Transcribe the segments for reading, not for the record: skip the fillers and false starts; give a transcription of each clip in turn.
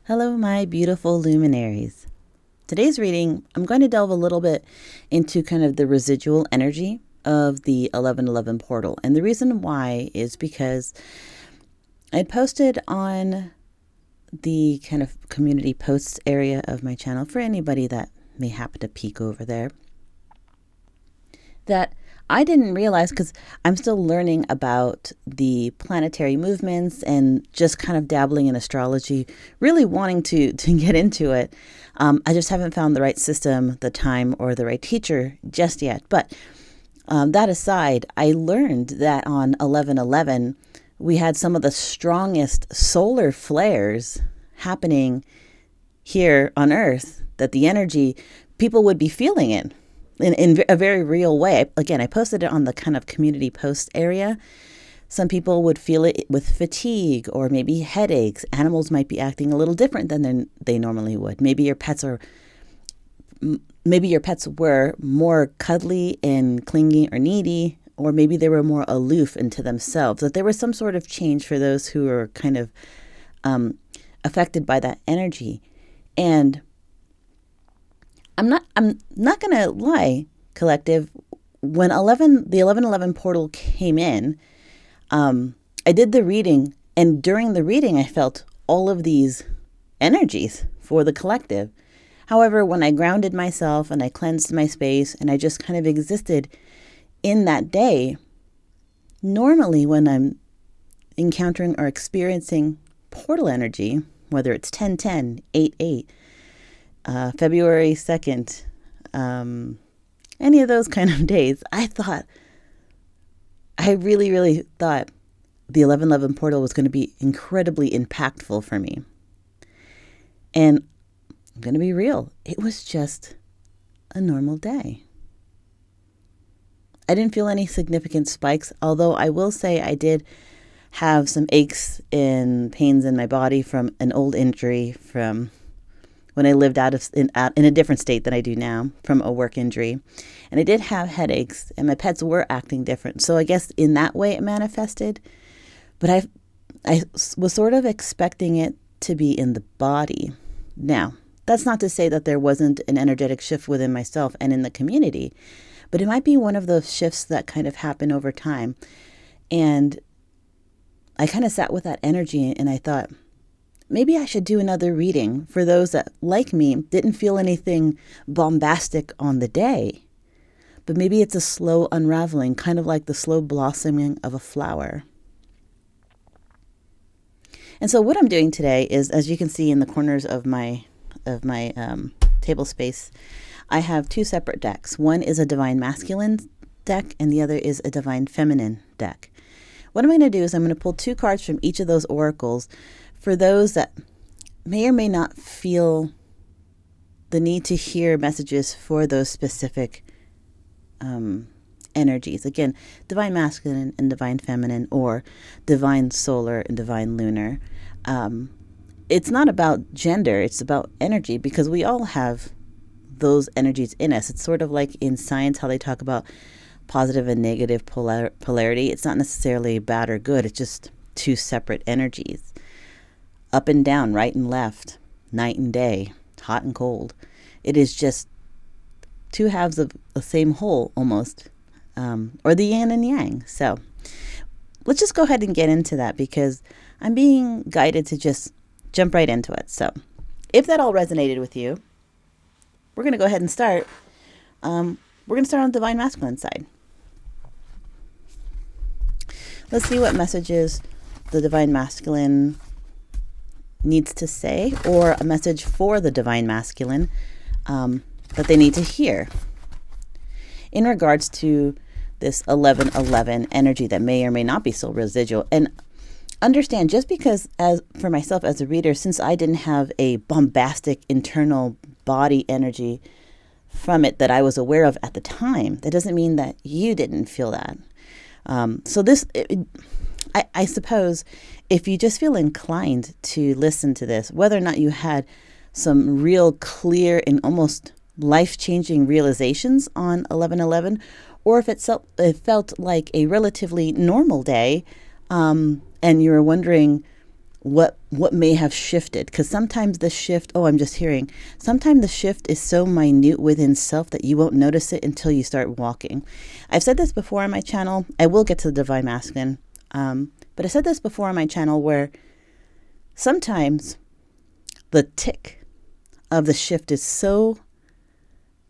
Hello, my beautiful luminaries. Today's reading, I'm going to delve a little bit into kind of the residual energy of the 1111 portal. And the reason why is because I posted on the kind of community posts area of my channel for anybody that may happen to peek over there, that I didn't realize, because I'm still learning about the planetary movements and just kind of dabbling in astrology, really wanting to get into it. I just haven't found the right system, the time, or the right teacher just yet. But that aside, I learned that on 11/11, we had some of the strongest solar flares happening here on Earth, that the energy, people would be feeling it in a very real way. Again, I posted it on the kind of community post area. Some people would feel it with fatigue or maybe headaches. Animals might be acting a little different than they normally would. Maybe your pets were more cuddly and clingy or needy, or maybe they were more aloof into themselves. That there was some sort of change for those who were kind of affected by that energy. And I'm not gonna lie, collective. When the 1111 portal came in, I did the reading, and during the reading, I felt all of these energies for the collective. However, when I grounded myself and I cleansed my space and I just kind of existed in that day, normally when I'm encountering or experiencing portal energy, whether it's 1010, 88, February 2nd, any of those kind of days, I really, really thought the 1111 portal was going to be incredibly impactful for me. And I'm going to be real, it was just a normal day. I didn't feel any significant spikes, although I will say I did have some aches and pains in my body from an old injury from when I lived in a different state than I do now, from a work injury. And I did have headaches, and my pets were acting different. So I guess in that way it manifested. But I was sort of expecting it to be in the body. Now, that's not to say that there wasn't an energetic shift within myself and in the community, but it might be one of those shifts that kind of happen over time. And I kind of sat with that energy, and I thought, maybe I should do another reading for those that, like me, didn't feel anything bombastic on the day. But maybe it's a slow unraveling, kind of like the slow blossoming of a flower. And so what I'm doing today is, as you can see in the corners of my table space, I have two separate decks. One is a Divine Masculine deck, and the other is a Divine Feminine deck. What I'm going to do is I'm going to pull two cards from each of those oracles for those that may or may not feel the need to hear messages for those specific energies. Again, Divine Masculine and Divine Feminine, or Divine Solar and Divine Lunar. It's not about gender, it's about energy, because we all have those energies in us. It's sort of like in science how they talk about positive and negative polarity. It's not necessarily bad or good, it's just two separate energies. Up and down, right and left, night and day, hot and cold. It is just two halves of the same whole almost, or the yin and yang. So let's just go ahead and get into that, because I'm being guided to just jump right into it. So if that all resonated with you, we're going to go ahead and start. We're going to start on the Divine Masculine side. Let's see what messages the Divine Masculine needs to say, or a message for the Divine Masculine that they need to hear in regards to this 1111 energy that may or may not be still residual. And understand, just because, as for myself as a reader, since I didn't have a bombastic internal body energy from it that I was aware of at the time, that doesn't mean that you didn't feel that. So this, I suppose, if you just feel inclined to listen to this, whether or not you had some real clear and almost life-changing realizations on 11/11, or if it felt like a relatively normal day, and you were wondering what may have shifted, because sometimes the shift, I'm just hearing, sometimes the shift is so minute within self that you won't notice it until you start walking. I've said this before on my channel. I will get to the Divine Masculine, but I said this before on my channel where sometimes the tick of the shift is so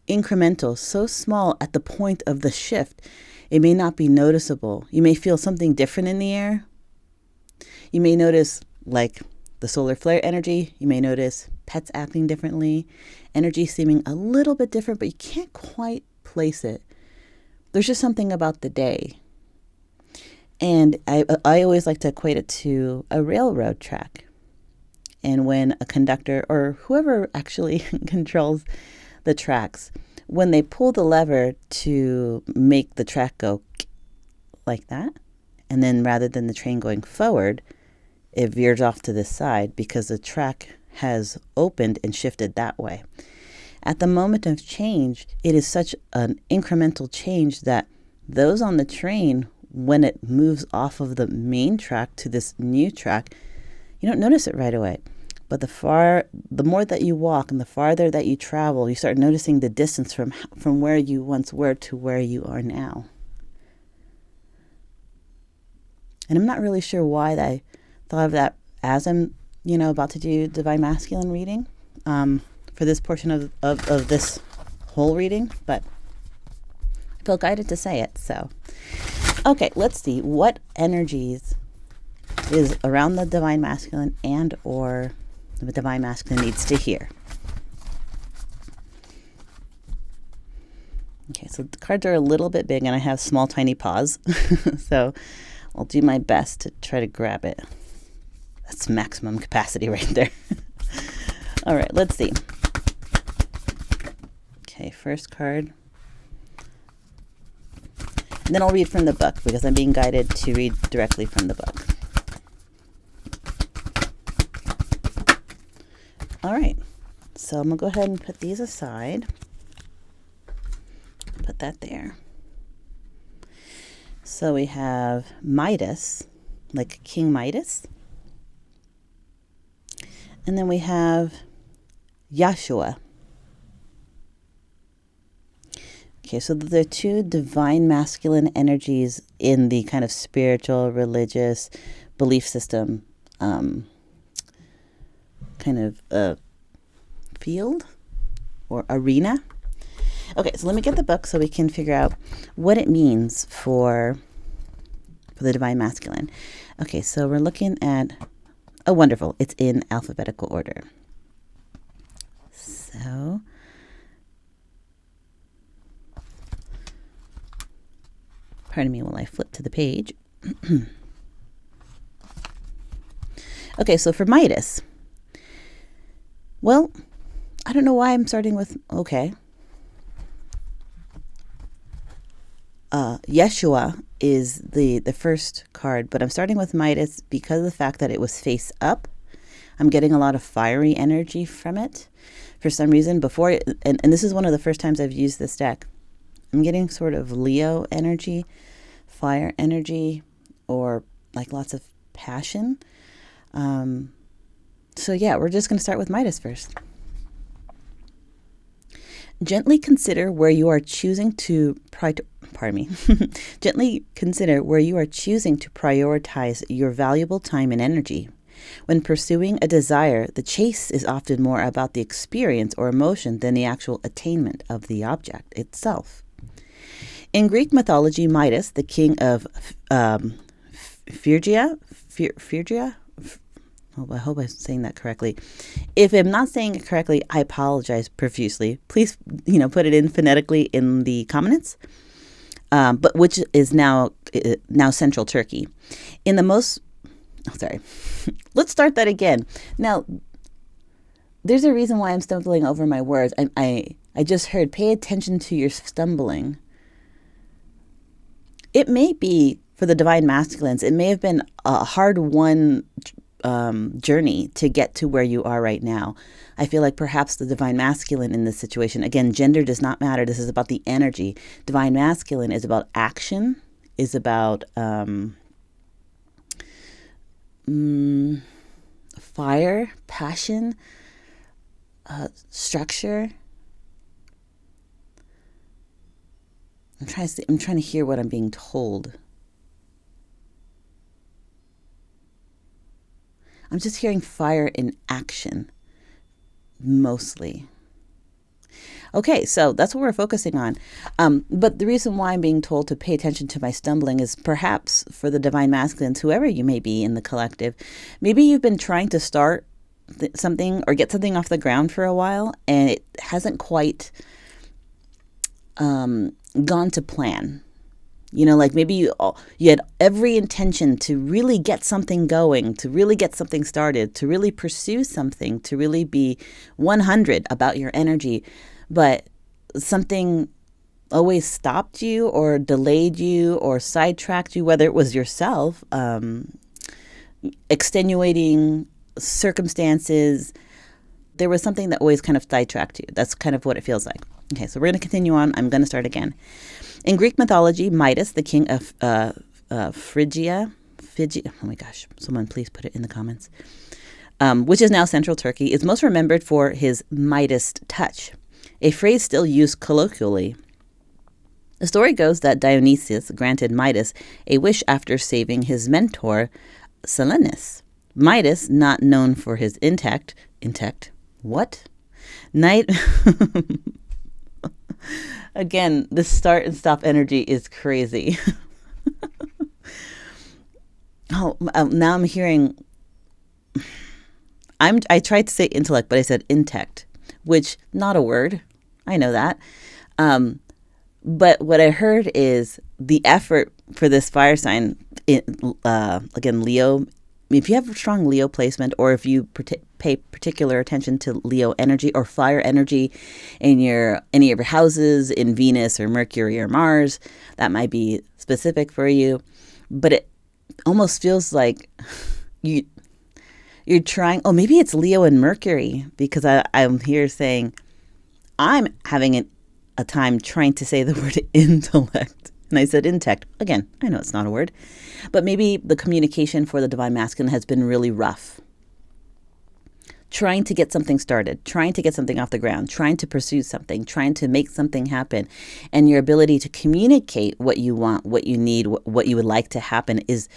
incremental, so small at the point of the shift, it may not be noticeable. You may feel something different in the air. You may notice like the solar flare energy. You may notice pets acting differently, energy seeming a little bit different, but you can't quite place it. There's just something about the day. And I always like to equate it to a railroad track. And when a conductor or whoever actually controls the tracks, when they pull the lever to make the track go like that, and then rather than the train going forward, it veers off to this side because the track has opened and shifted that way. At the moment of change, it is such an incremental change that those on the train, when it moves off of the main track to this new track, you don't notice it right away. But the more that you walk and the farther that you travel, you start noticing the distance from where you once were to where you are now. And I'm not really sure why I thought of that as I'm, about to do Divine Masculine reading for this portion of this whole reading, but I feel guided to say it. So, okay, let's see what energies is around the Divine Masculine and or the Divine Masculine needs to hear. Okay, so the cards are a little bit big and I have small, tiny paws. So I'll do my best to try to grab it. That's maximum capacity right there. All right, let's see. Okay, first card. And then I'll read from the book because I'm being guided to read directly from the book. All right, so I'm going to go ahead and put these aside. Put that there. So we have Midas, like King Midas. And then we have Yeshua. Okay, so the two divine masculine energies in the kind of spiritual, religious belief system kind of field or arena. Okay, so let me get the book so we can figure out what it means for the Divine Masculine. Okay, so we're looking at, oh, wonderful. It's in alphabetical order. So, pardon me while I flip to the page. Okay, so for Midas, well, I don't know why I'm starting with, okay. Yeshua is the first card, but I'm starting with Midas because of the fact that it was face up. I'm getting a lot of fiery energy from it for some reason. And this is one of the first times I've used this deck. I'm getting sort of Leo energy, fire energy, or like lots of passion. So yeah, we're just going to start with Midas first. Gently consider where you are choosing to Gently consider where you are choosing to prioritize your valuable time and energy. When pursuing a desire, the chase is often more about the experience or emotion than the actual attainment of the object itself. In Greek mythology, Midas, the king of Phrygia, I hope I'm saying that correctly. If I'm not saying it correctly, I apologize profusely. Please, put it in phonetically in the comments. But which is now central Turkey. Let's start that again. Now, there's a reason why I'm stumbling over my words. I just heard, pay attention to your stumbling. It may be, for the Divine Masculines, it may have been a hard-won journey to get to where you are right now. I feel like perhaps the Divine Masculine in this situation, again, gender does not matter. This is about the energy. Divine Masculine is about action, is about fire, passion, structure. I'm trying to hear what I'm being told. I'm just hearing fire in action, mostly. Okay, so that's what we're focusing on. But the reason why I'm being told to pay attention to my stumbling is perhaps for the divine masculines, whoever you may be in the collective. Maybe you've been trying to start something or get something off the ground for a while, and it hasn't quite gone to plan. Like maybe you had every intention to really get something going, to really get something started, to really pursue something, to really be 100 about your energy, but something always stopped you or delayed you or sidetracked you, whether it was yourself, extenuating circumstances. There was something that always kind of sidetracked you. That's kind of what it feels like. Okay, so we're going to continue on. I'm going to start again. In Greek mythology, Midas, the king of Phrygia, oh my gosh, someone please put it in the comments, which is now central Turkey, is most remembered for his Midas touch, a phrase still used colloquially. The story goes that Dionysus granted Midas a wish after saving his mentor, Silenus. Midas, not known for his night. Again, the start and stop energy is crazy. Now I'm hearing. I tried to say intellect, but I said intect, which not a word. I know that. But what I heard is the effort for this fire sign. Again, Leo. If you have a strong Leo placement, or if you pay particular attention to Leo energy or fire energy in any of your houses in Venus or Mercury or Mars, that might be specific for you. But it almost feels like you're trying. Oh, maybe it's Leo and Mercury, because I'm here saying I'm having a time trying to say the word intellect. And I said intellect. Again, I know it's not a word. But maybe the communication for the divine masculine has been really rough. Trying to get something started, trying to get something off the ground, trying to pursue something, trying to make something happen. And your ability to communicate what you want, what you need, what you would like to happen is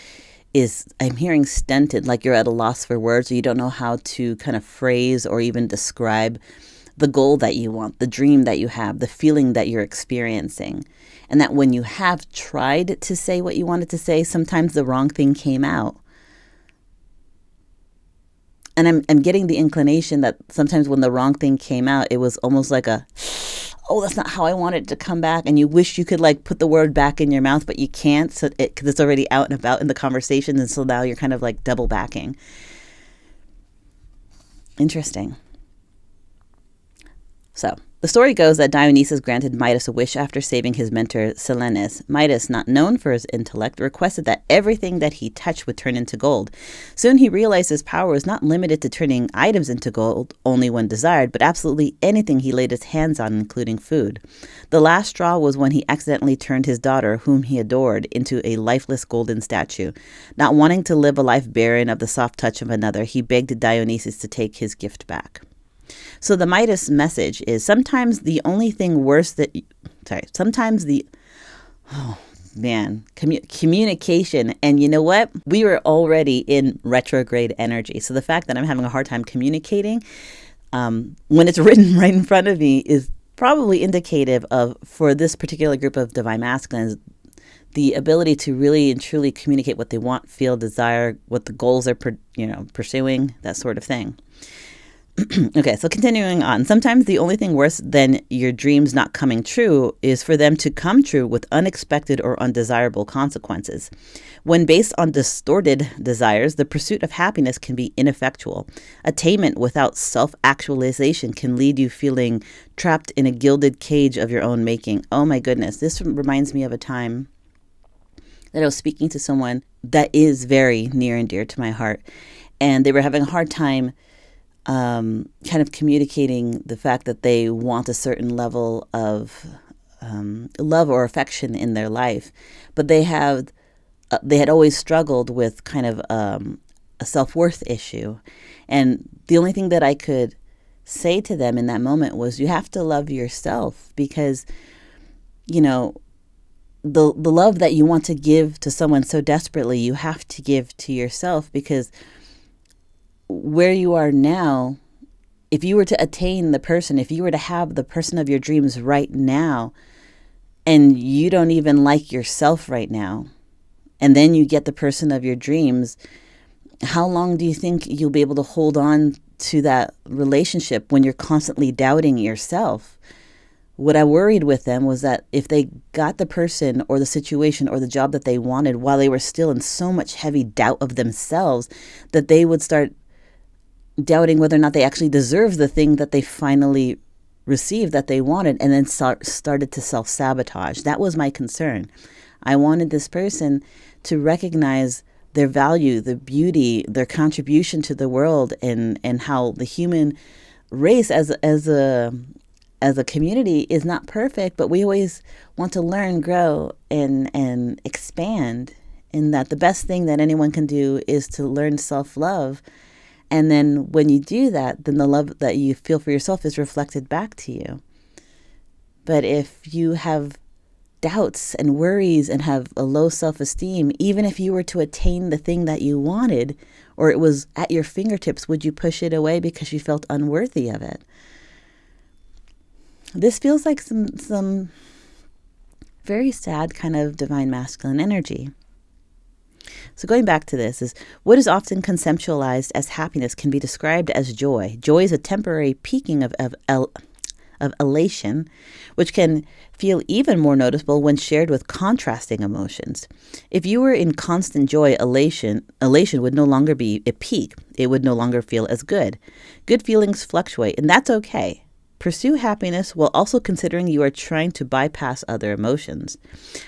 I'm hearing stunted, like you're at a loss for words, or you don't know how to kind of phrase or even describe the goal that you want, the dream that you have, the feeling that you're experiencing. And that when you have tried to say what you wanted to say, sometimes the wrong thing came out. And I'm getting the inclination that sometimes when the wrong thing came out, it was almost like oh, that's not how I wanted it to come back. And you wish you could like put the word back in your mouth, but you can't, because it's already out and about in the conversation. And so now you're kind of like double backing. Interesting. So the story goes that Dionysus granted Midas a wish after saving his mentor Silenus. Midas, not known for his intellect, requested that everything that he touched would turn into gold. Soon he realized his power was not limited to turning items into gold only when desired, but absolutely anything he laid his hands on, including food. The last straw was when he accidentally turned his daughter, whom he adored, into a lifeless golden statue. Not wanting to live a life barren of the soft touch of another, he begged Dionysus to take his gift back. So the Midas message is sometimes the only thing worse that, communication. And you know what? We were already in retrograde energy. So the fact that I'm having a hard time communicating when it's written right in front of me is probably indicative of, for this particular group of divine masculines, the ability to really and truly communicate what they want, feel, desire, what the goals are, pursuing, that sort of thing. Okay, so continuing on. Sometimes the only thing worse than your dreams not coming true is for them to come true with unexpected or undesirable consequences. When based on distorted desires, the pursuit of happiness can be ineffectual. Attainment without self-actualization can lead you feeling trapped in a gilded cage of your own making. Oh my goodness, this reminds me of a time that I was speaking to someone that is very near and dear to my heart, and they were having a hard time kind of communicating the fact that they want a certain level of love or affection in their life, but they had always struggled with kind of a self-worth issue. And the only thing that I could say to them in that moment was, you have to love yourself, because, you know, the love that you want to give to someone so desperately, you have to give to yourself, because where you are now, if you were to attain the person, if you were to have the person of your dreams right now, and you don't even like yourself right now, and then you get the person of your dreams, how long do you think you'll be able to hold on to that relationship when you're constantly doubting yourself? What I worried with them was that if they got the person or the situation or the job that they wanted while they were still in so much heavy doubt of themselves, that they would start doubting whether or not they actually deserve the thing that they finally received that they wanted, and then started to self-sabotage. That was my concern. I wanted this person to recognize their value, the beauty, their contribution to the world, and how the human race as a community is not perfect, but we always want to learn, grow, and expand. And that the best thing that anyone can do is to learn self-love. And then when you do that, then the love that you feel for yourself is reflected back to you. But if you have doubts and worries and have a low self-esteem, even if you were to attain the thing that you wanted, or it was at your fingertips, would you push it away because you felt unworthy of it? This feels like some very sad kind of divine masculine energy. So going back to this, is what is often conceptualized as happiness can be described as joy. Joy is a temporary peaking of elation, which can feel even more noticeable when shared with contrasting emotions. If you were in constant joy, elation would no longer be a peak. It would no longer feel as good. Good feelings fluctuate, and that's okay. Pursue happiness while also considering you are trying to bypass other emotions.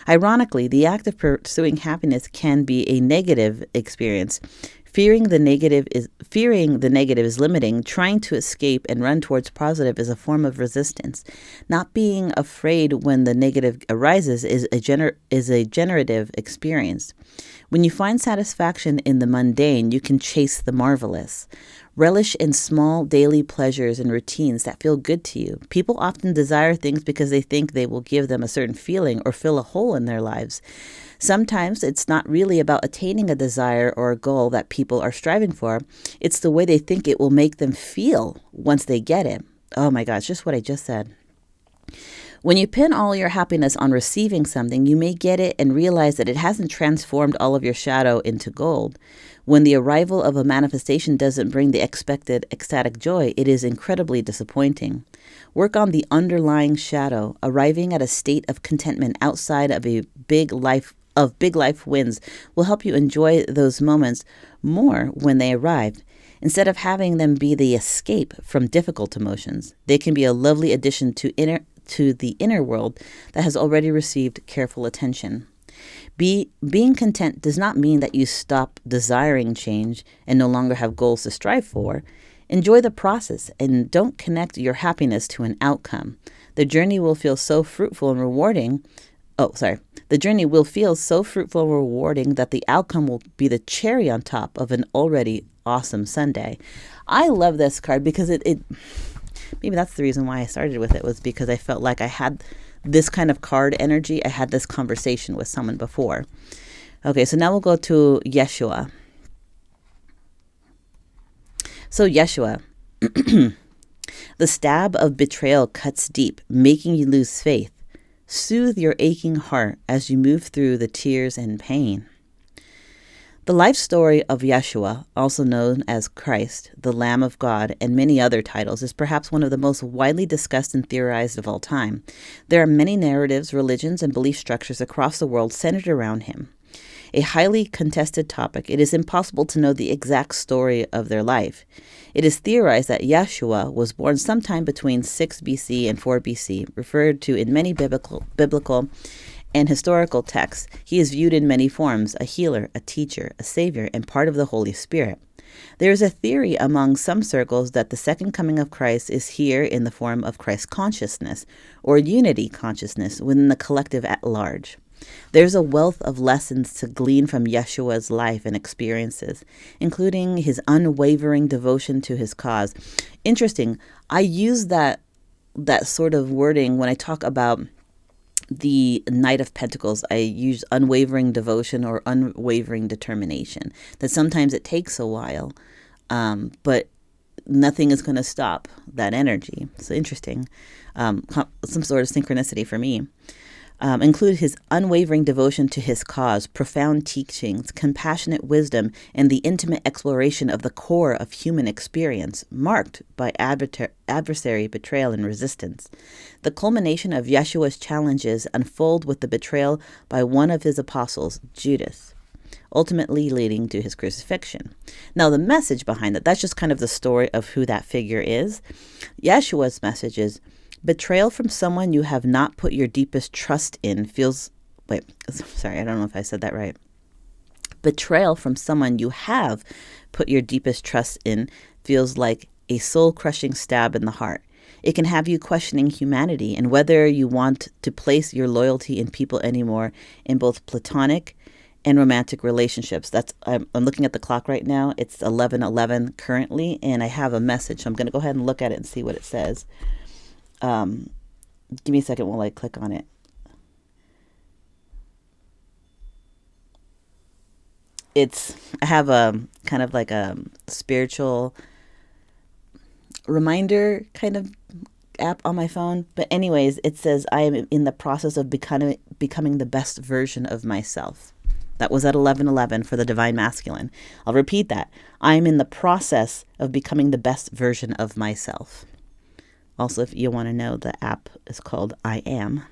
Ironically, the act of pursuing happiness can be a negative experience. Fearing the negative is limiting. Trying to escape and run towards positive is a form of resistance. Not being afraid when the negative arises is a generative experience. When you find satisfaction in the mundane, you can chase the marvelous. Relish in small daily pleasures and routines that feel good to you. People often desire things because they think they will give them a certain feeling or fill a hole in their lives. Sometimes it's not really about attaining a desire or a goal that people are striving for. It's the way they think it will make them feel once they get it. Oh my gosh, just what I just said. When you pin all your happiness on receiving something, you may get it and realize that it hasn't transformed all of your shadow into gold. When the arrival of a manifestation doesn't bring the expected ecstatic joy, it is incredibly disappointing. Work on the underlying shadow. Arriving at a state of contentment outside of big life wins will help you enjoy those moments more when they arrive. Instead of having them be the escape from difficult emotions, they can be a lovely addition to the inner world that has already received careful attention. Being content does not mean that you stop desiring change and no longer have goals to strive for. Enjoy the process and don't connect your happiness to an outcome. The journey will feel so fruitful and rewarding. The journey will feel so fruitful and rewarding that the outcome will be the cherry on top of an already awesome Sunday. I love this card because it maybe that's the reason why I started with it, was because I felt like I had this kind of card energy. I had this conversation with someone before. Okay, so now we'll go to Yeshua. So Yeshua, the stab of betrayal cuts deep, making you lose faith. Soothe your aching heart as you move through the tears and pain. The life story of Yeshua, also known as Christ, the Lamb of God, and many other titles, is perhaps one of the most widely discussed and theorized of all time. There are many narratives, religions, and belief structures across the world centered around him. A highly contested topic, it is impossible to know the exact story of their life. It is theorized that Yeshua was born sometime between 6 BC and 4 BC, referred to in many biblical and historical texts. He is viewed in many forms: a healer, a teacher, a savior, and part of the Holy Spirit. There is a theory among some circles that the second coming of Christ is here in the form of Christ consciousness, or unity consciousness within the collective at large. There's a wealth of lessons to glean from Yeshua's life and experiences, including his unwavering devotion to his cause. Interesting. I use that sort of wording when I talk about the Knight of Pentacles. I use unwavering devotion or unwavering determination. That sometimes it takes a while, but nothing is going to stop that energy. So interesting. Some sort of synchronicity for me. Include his unwavering devotion to his cause, profound teachings, compassionate wisdom, and the intimate exploration of the core of human experience, marked by adversary betrayal and resistance. The culmination of Yeshua's challenges unfold with the betrayal by one of his apostles, Judas, ultimately leading to his crucifixion. Now, the message behind that's just kind of the story of who that figure is. Yeshua's message is, betrayal from someone you have not put your deepest trust in I don't know if I said that right. Betrayal from someone you have put your deepest trust in feels like a soul-crushing stab in the heart. It can have you questioning humanity and whether you want to place your loyalty in people anymore in both platonic and romantic relationships. I'm looking at the clock right now. It's 11:11 currently, and I have a message. So I'm going to go ahead and look at it and see what it says. Give me a second while I click on it. I have a kind of like a spiritual reminder kind of app on my phone. But anyways, it says, I am in the process of becoming the best version of myself. That was at 11:11 for the Divine Masculine. I'll repeat that. I am in the process of becoming the best version of myself. Also, if you want to know, the app is called I Am.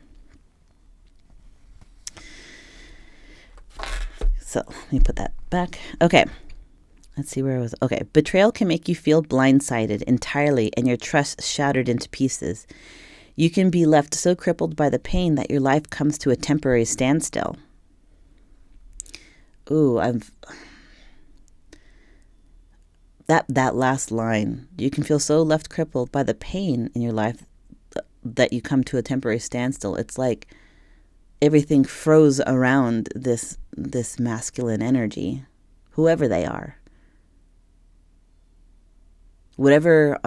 So let me put that back. Okay. Let's see where I was. Okay. Betrayal can make you feel blindsided entirely and your trust shattered into pieces. You can be left so crippled by the pain that your life comes to a temporary standstill. Ooh, that last line, you can feel so left crippled by the pain in your life that you come to a temporary standstill. It's like everything froze around this masculine energy, whoever they are. Whatever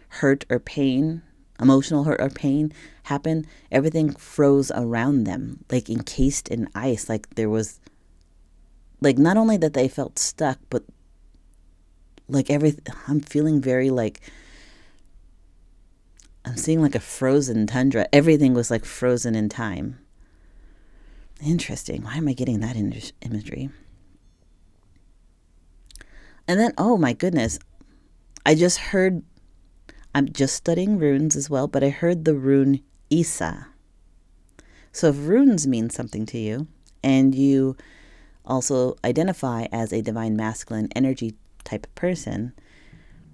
hurt or pain, emotional hurt or pain happened, everything froze around them, like encased in ice. Like there was, like, not only that they felt stuck, but like I'm feeling very like, I'm seeing like a frozen tundra. Everything was like frozen in time. Interesting. Why am I getting that imagery? And then, oh my goodness, I'm just studying runes as well, but I heard the rune Isa. So if runes mean something to you, and you also identify as a divine masculine energy type of person,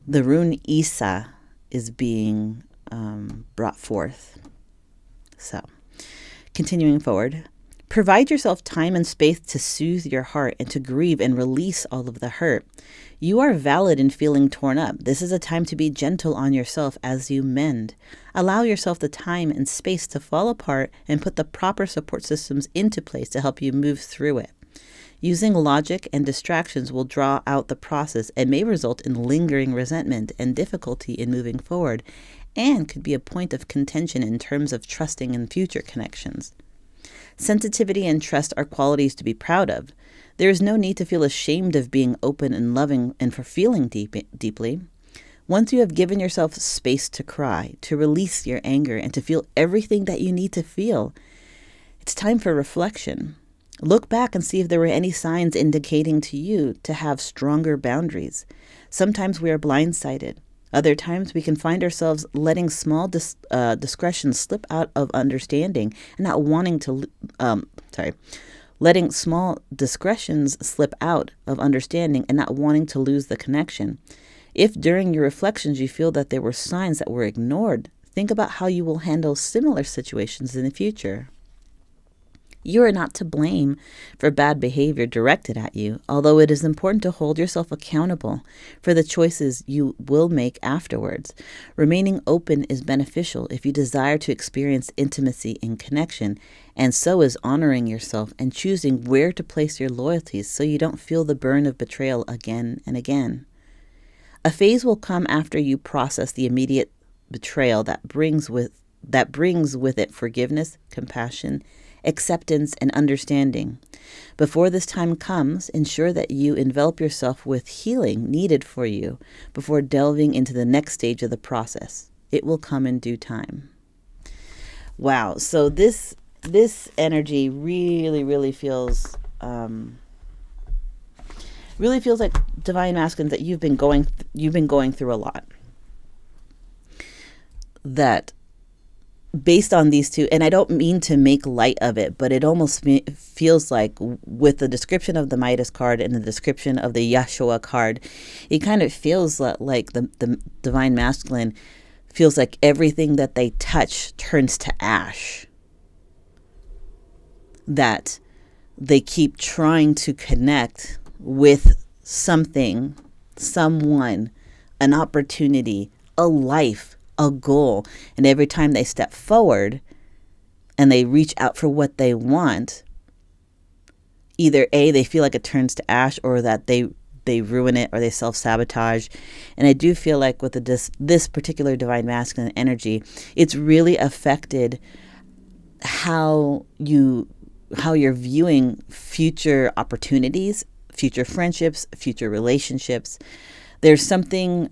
the rune Isa is being brought forth. So, continuing forward, provide yourself time and space to soothe your heart and to grieve and release all of the hurt. You are valid in feeling torn up. This is a time to be gentle on yourself as you mend. Allow yourself the time and space to fall apart and put the proper support systems into place to help you move through it. Using logic and distractions will draw out the process and may result in lingering resentment and difficulty in moving forward, and could be a point of contention in terms of trusting in future connections. Sensitivity and trust are qualities to be proud of. There is no need to feel ashamed of being open and loving and for feeling deeply. Once you have given yourself space to cry, to release your anger, and to feel everything that you need to feel, it's time for reflection. Look back and see if there were any signs indicating to you to have stronger boundaries. Sometimes we are blindsided. Other times we can find ourselves letting small discretions slip out of understanding and not wanting to, letting small discretions slip out of understanding and not wanting to lose the connection. If during your reflections you feel that there were signs that were ignored, think about how you will handle similar situations in the future. You are not to blame for bad behavior directed at you, although it is important to hold yourself accountable for the choices you will make afterwards. Remaining open is beneficial if you desire to experience intimacy and connection, and so is honoring yourself and choosing where to place your loyalties so you don't feel the burn of betrayal again and again. A phase will come after you process the immediate betrayal that brings with it forgiveness, compassion, acceptance, and understanding. Before this time comes, ensure that you envelop yourself with healing needed for you before delving into the next stage of the process. It will come in due time. Wow. So this energy really feels like divine masculines that you've been going through a lot. That based on these two, and I don't mean to make light of it, but it almost feels like with the description of the Midas card and the description of the Yeshua card, it kind of feels like the divine masculine feels like everything that they touch turns to ash. That they keep trying to connect with something, someone, an opportunity, a life, a goal. And every time they step forward and they reach out for what they want, either A, they feel like it turns to ash, or that they ruin it, or they self-sabotage. And I do feel like with this particular divine masculine energy, it's really affected how you're viewing future opportunities, future friendships, future relationships. There's something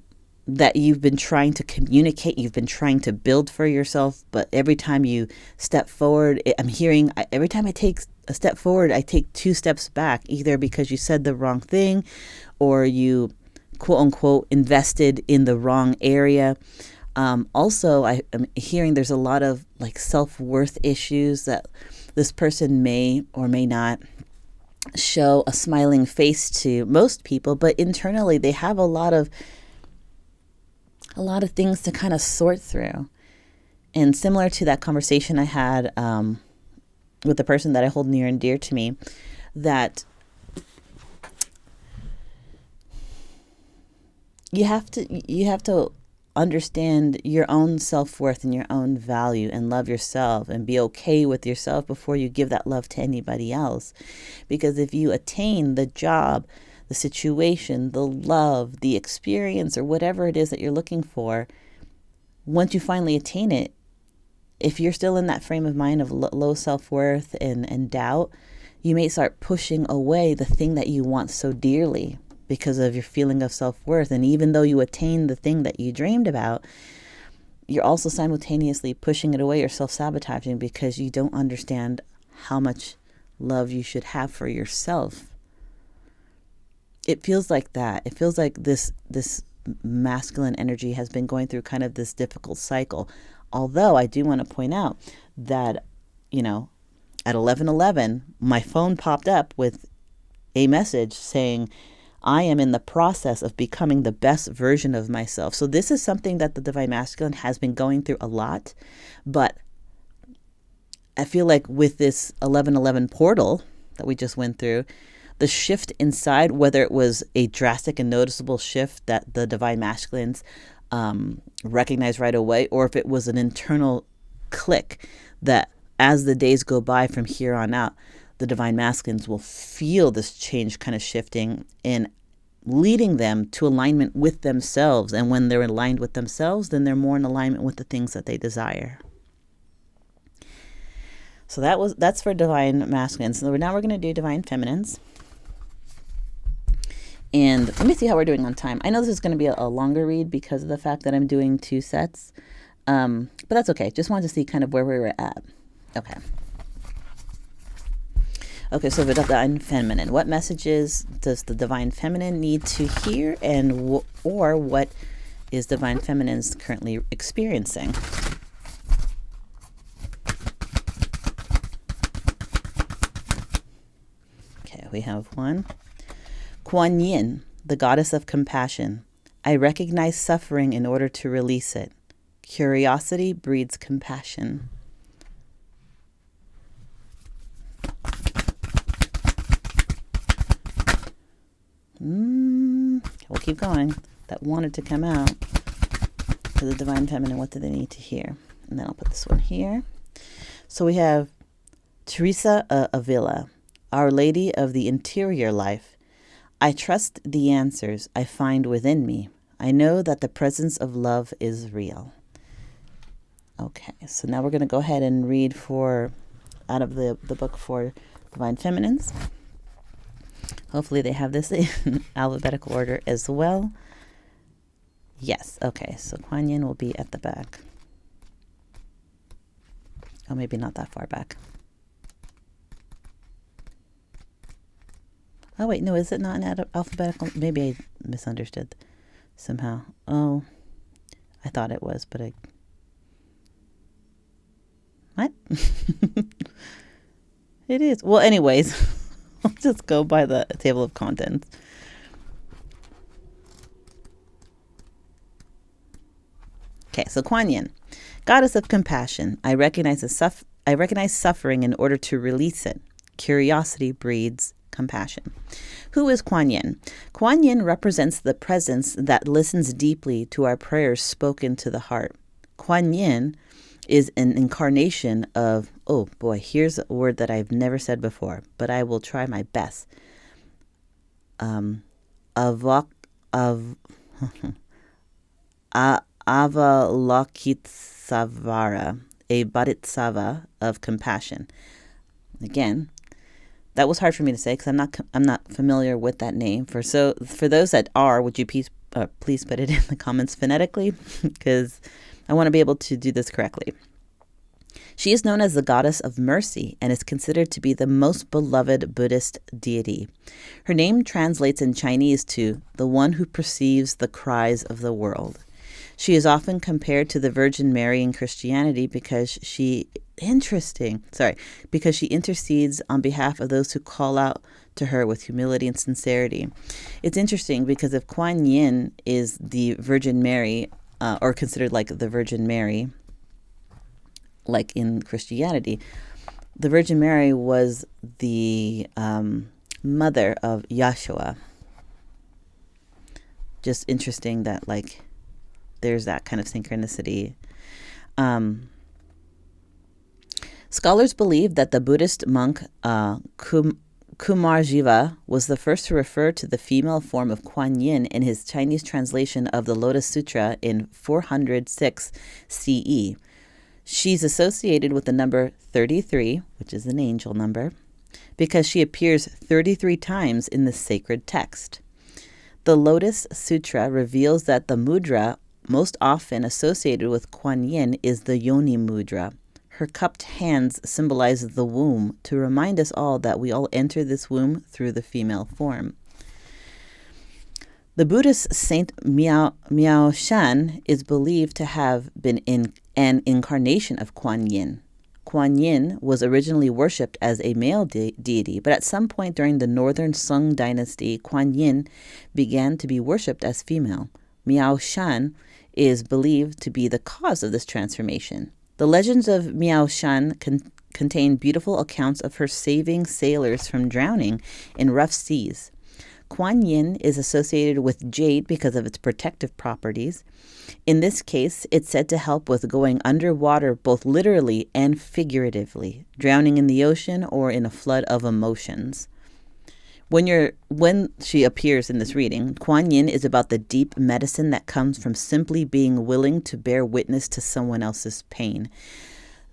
that you've been trying to communicate, you've been trying to build for yourself, but every time you step forward, every time I take a step forward, I take 2 steps back, either because you said the wrong thing or you, quote unquote, invested in the wrong area. Also, I am hearing there's a lot of like self-worth issues that this person may or may not show a smiling face to most people, but internally they have a lot of things to kind of sort through. And similar to that conversation I had with the person that I hold near and dear to me, that you have to understand your own self-worth and your own value and love yourself and be okay with yourself before you give that love to anybody else. Because if you attain the job, the situation, the love, the experience, or whatever it is that you're looking for, once you finally attain it, if you're still in that frame of mind of low self-worth and doubt, you may start pushing away the thing that you want so dearly because of your feeling of self-worth. And even though you attain the thing that you dreamed about, you're also simultaneously pushing it away or self-sabotaging because you don't understand how much love you should have for yourself. It feels like that. It feels like this masculine energy has been going through kind of this difficult cycle. Although I do want to point out that, at 11:11, my phone popped up with a message saying, I am in the process of becoming the best version of myself. So this is something that the divine masculine has been going through a lot. But I feel like with this 11:11 portal that we just went through, the shift inside, whether it was a drastic and noticeable shift that the divine masculines recognized right away, or if it was an internal click that as the days go by from here on out, the divine masculines will feel this change kind of shifting and leading them to alignment with themselves. And when they're aligned with themselves, then they're more in alignment with the things that they desire. So that's for divine masculines. So now we're going to do divine feminines. And let me see how we're doing on time. I know this is going to be a longer read because of the fact that I'm doing 2 sets. But that's okay. Just wanted to see kind of where we were at. Okay, so the divine feminine. What messages does the divine feminine need to hear, and or what is divine feminine's currently experiencing? Okay, we have 1. Kuan Yin, the goddess of compassion. I recognize suffering in order to release it. Curiosity breeds compassion. We'll keep going. That wanted to come out. For the Divine Feminine, what do they need to hear? And then I'll put this one here. So we have Teresa Avila, Our Lady of the Interior Life. I trust the answers I find within me. I know that the presence of love is real. Okay, so now we're going to go ahead and read out of the book for Divine Feminines. Hopefully they have this in alphabetical order as well. Yes, okay, so Kuan Yin will be at the back. Oh, maybe not that far back. Oh, wait, no, is it not in alphabetical? Maybe I misunderstood somehow. Oh, I thought it was, but What? It is. Well, anyways, I'll just go by the table of contents. Okay, so Kuan Yin, goddess of compassion. I recognize suffering in order to release it. Curiosity breeds compassion. Who is Kuan Yin? Kuan Yin represents the presence that listens deeply to our prayers spoken to the heart. Kuan Yin is an incarnation of, oh boy, here's a word that I've never said before, but I will try my best. Avalokitesvara, a bodhisattva of compassion. Again, that was hard for me to say because I'm not familiar with that name. For those that are, would you please put it in the comments phonetically because I want to be able to do this correctly. She is known as the goddess of mercy and is considered to be the most beloved Buddhist deity. Her name translates in Chinese to the one who perceives the cries of the world. She is often compared to the Virgin Mary in Christianity because she intercedes on behalf of those who call out to her with humility and sincerity. It's interesting because if Kuan Yin is the Virgin Mary, or considered like the Virgin Mary, like in Christianity, the Virgin Mary was the mother of Yahshua. Just interesting that there's that kind of synchronicity. Scholars believe that the Buddhist monk Kumarjiva was the first to refer to the female form of Kuan Yin in his Chinese translation of the Lotus Sutra in 406 CE. She's associated with the number 33, which is an angel number, because she appears 33 times in the sacred text. The Lotus Sutra reveals that the mudra most often associated with Kuan Yin is the Yoni mudra. Her cupped hands symbolize the womb to remind us all that we all enter this womb through the female form. The Buddhist Saint Miao Shan is believed to have been an incarnation of Kuan Yin. Kuan Yin was originally worshipped as a male deity, but at some point during the Northern Sung dynasty, Kuan Yin began to be worshipped as female. Miao Shan is believed to be the cause of this transformation. The legends of Miao Shan contain beautiful accounts of her saving sailors from drowning in rough seas. Kuan Yin is associated with jade because of its protective properties. In this case, it's said to help with going underwater both literally and figuratively, drowning in the ocean or in a flood of emotions. When she appears in this reading, Kuan Yin is about the deep medicine that comes from simply being willing to bear witness to someone else's pain.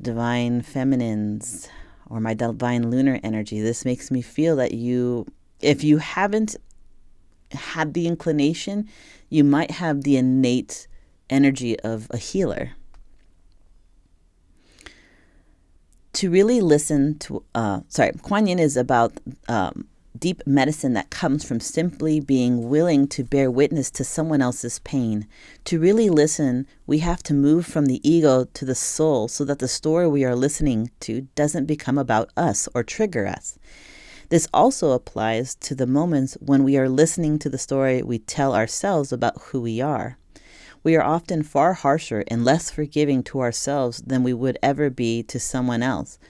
Divine Feminines, or my divine lunar energy, this makes me feel that if you haven't had the inclination, you might have the innate energy of a healer. To really listen to, Kuan Yin is about deep medicine that comes from simply being willing to bear witness to someone else's pain. To really listen, we have to move from the ego to the soul so that the story we are listening to doesn't become about us or trigger us. This also applies to the moments when we are listening to the story we tell ourselves about who we are. We are often far harsher and less forgiving to ourselves than we would ever be to someone else.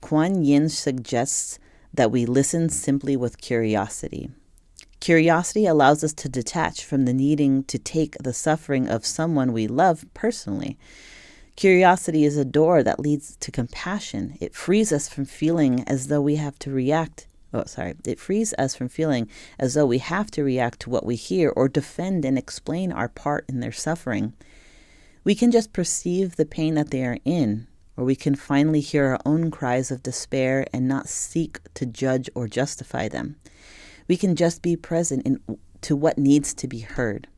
Kuan Yin suggests that we listen simply with curiosity. Curiosity allows us to detach from the needing to take the suffering of someone we love personally. Curiosity is a door that leads to compassion. It frees us from feeling as though we have to react. It frees us from feeling as though we have to react to what we hear or defend and explain our part in their suffering. We can just perceive the pain that they are in, or we can finally hear our own cries of despair and not seek to judge or justify them. We can just be present to what needs to be heard.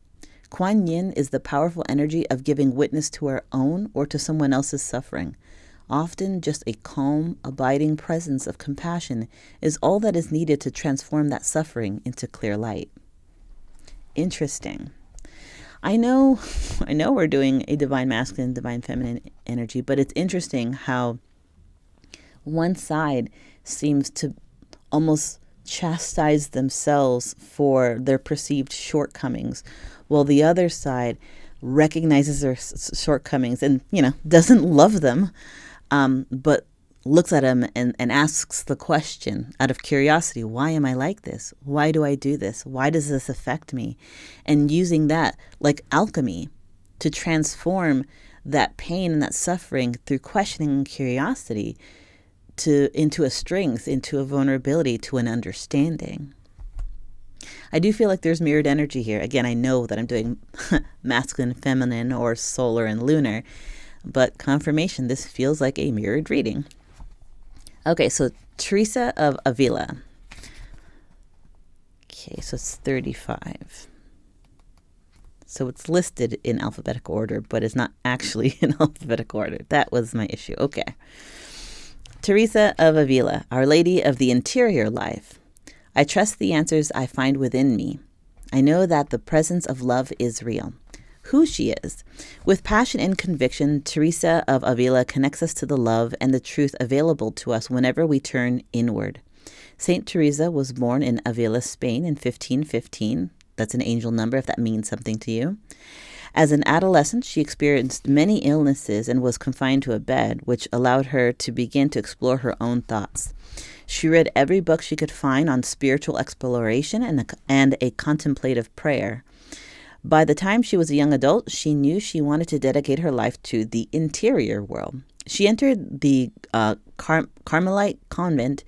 Kuan Yin is the powerful energy of giving witness to our own or to someone else's suffering. Often just a calm, abiding presence of compassion is all that is needed to transform that suffering into clear light. Interesting. I know we're doing a divine masculine, divine feminine energy, but it's interesting how one side seems to almost chastise themselves for their perceived shortcomings, while the other side recognizes their shortcomings and, doesn't love them, but looks at them and asks the question out of curiosity, why am I like this? Why do I do this? Why does this affect me? And using that like alchemy to transform that pain and that suffering through questioning and curiosity into a strength, into a vulnerability, to an understanding. I do feel like there's mirrored energy here. Again, I know that I'm doing masculine, feminine, or solar and lunar, but confirmation, this feels like a mirrored reading. Okay, so Teresa of Avila. Okay, so it's 35. So it's listed in alphabetical order, but it's not actually in alphabetical order. That was my issue. Okay. Teresa of Avila, Our Lady of the Interior Life. I trust the answers I find within me. I know that the presence of love is real. Who she is. With passion and conviction, Teresa of Avila connects us to the love and the truth available to us whenever we turn inward. Saint Teresa was born in Avila, Spain in 1515. That's an angel number if that means something to you. As an adolescent, she experienced many illnesses and was confined to a bed, which allowed her to begin to explore her own thoughts. She read every book she could find on spiritual exploration and a contemplative prayer. By the time she was a young adult, she knew she wanted to dedicate her life to the interior world. She entered the Carmelite convent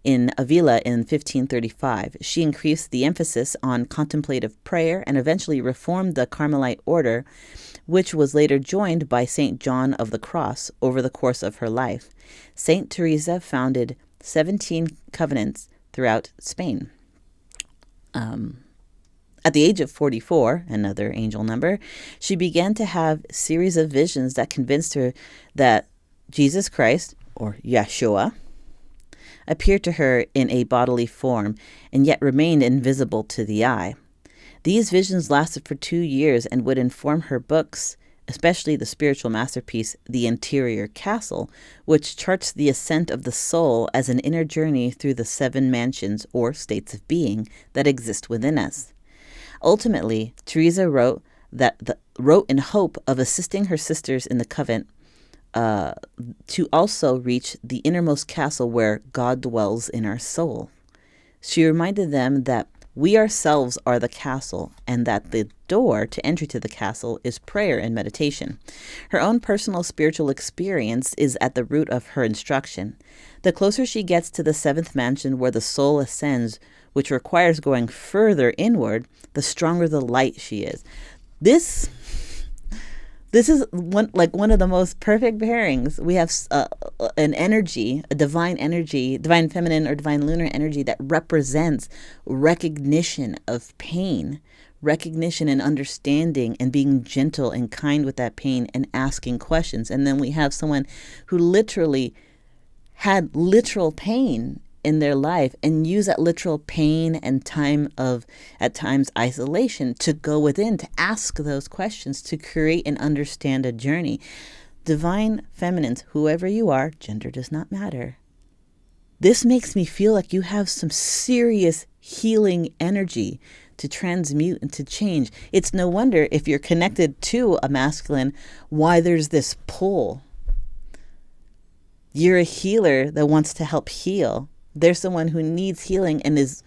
in Avila in 1535. She increased the emphasis on contemplative prayer and eventually reformed the Carmelite order, which was later joined by St. John of the Cross over the course of her life. St. Teresa founded 17 convents throughout Spain. At the age of 44, another angel number, she began to have a series of visions that convinced her that Jesus Christ, or Yeshua, appeared to her in a bodily form and yet remained invisible to the eye. These visions lasted for 2 years and would inform her books, especially the spiritual masterpiece, The Interior Castle, which charts the ascent of the soul as an inner journey through the 7 mansions or states of being that exist within us. Ultimately, Teresa wrote in hope of assisting her sisters in the convent to also reach the innermost castle where God dwells in our soul. She reminded them that we ourselves are the castle and that the door to entry to the castle is prayer and meditation. Her own personal spiritual experience is at the root of her instruction. The closer she gets to the 7th mansion where the soul ascends, which requires going further inward, the stronger the light she is. This is one of the most perfect pairings. We have an energy, a divine energy, divine feminine or divine lunar energy that represents recognition of pain, recognition and understanding and being gentle and kind with that pain and asking questions. And then we have someone who literally had literal pain in their life and use that literal pain and time of, at times, isolation to go within, to ask those questions, to create and understand a journey. Divine feminines, whoever you are, gender does not matter. This makes me feel like you have some serious healing energy to transmute and to change. It's no wonder if you're connected to a masculine, why there's this pull. You're a healer that wants to help heal. There's someone who needs healing and is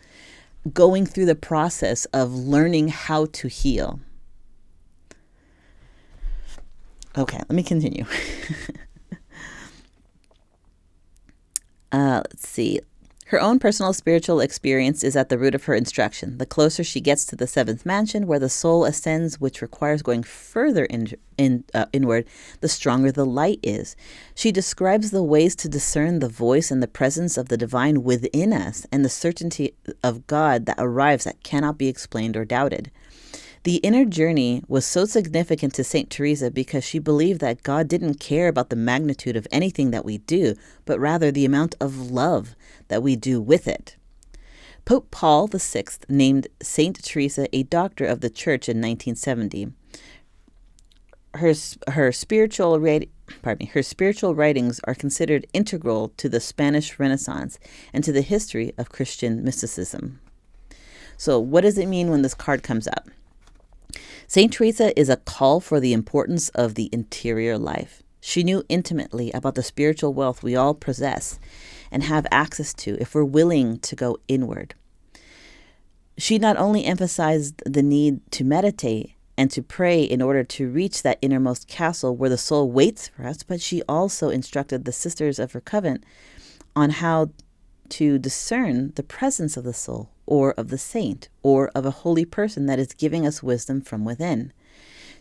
going through the process of learning how to heal. Okay, let me continue. Let's see. Her own personal spiritual experience is at the root of her instruction. The closer she gets to the seventh mansion, where the soul ascends, which requires going further inward, the stronger the light is. She describes the ways to discern the voice and the presence of the divine within us, and the certainty of God that arrives that cannot be explained or doubted. The inner journey was so significant to St. Teresa because she believed that God didn't care about the magnitude of anything that we do, but rather the amount of love that we do with it. Pope Paul VI named St. Teresa a doctor of the Church in 1970. Her spiritual writings are considered integral to the Spanish Renaissance and to the history of Christian mysticism. So what does it mean when this card comes up? St. Teresa is a call for the importance of the interior life. She knew intimately about the spiritual wealth we all possess and have access to if we're willing to go inward. She not only emphasized the need to meditate and to pray in order to reach that innermost castle where the soul waits for us, but she also instructed the sisters of her convent on how to discern the presence of the soul or of the saint or of a holy person that is giving us wisdom from within.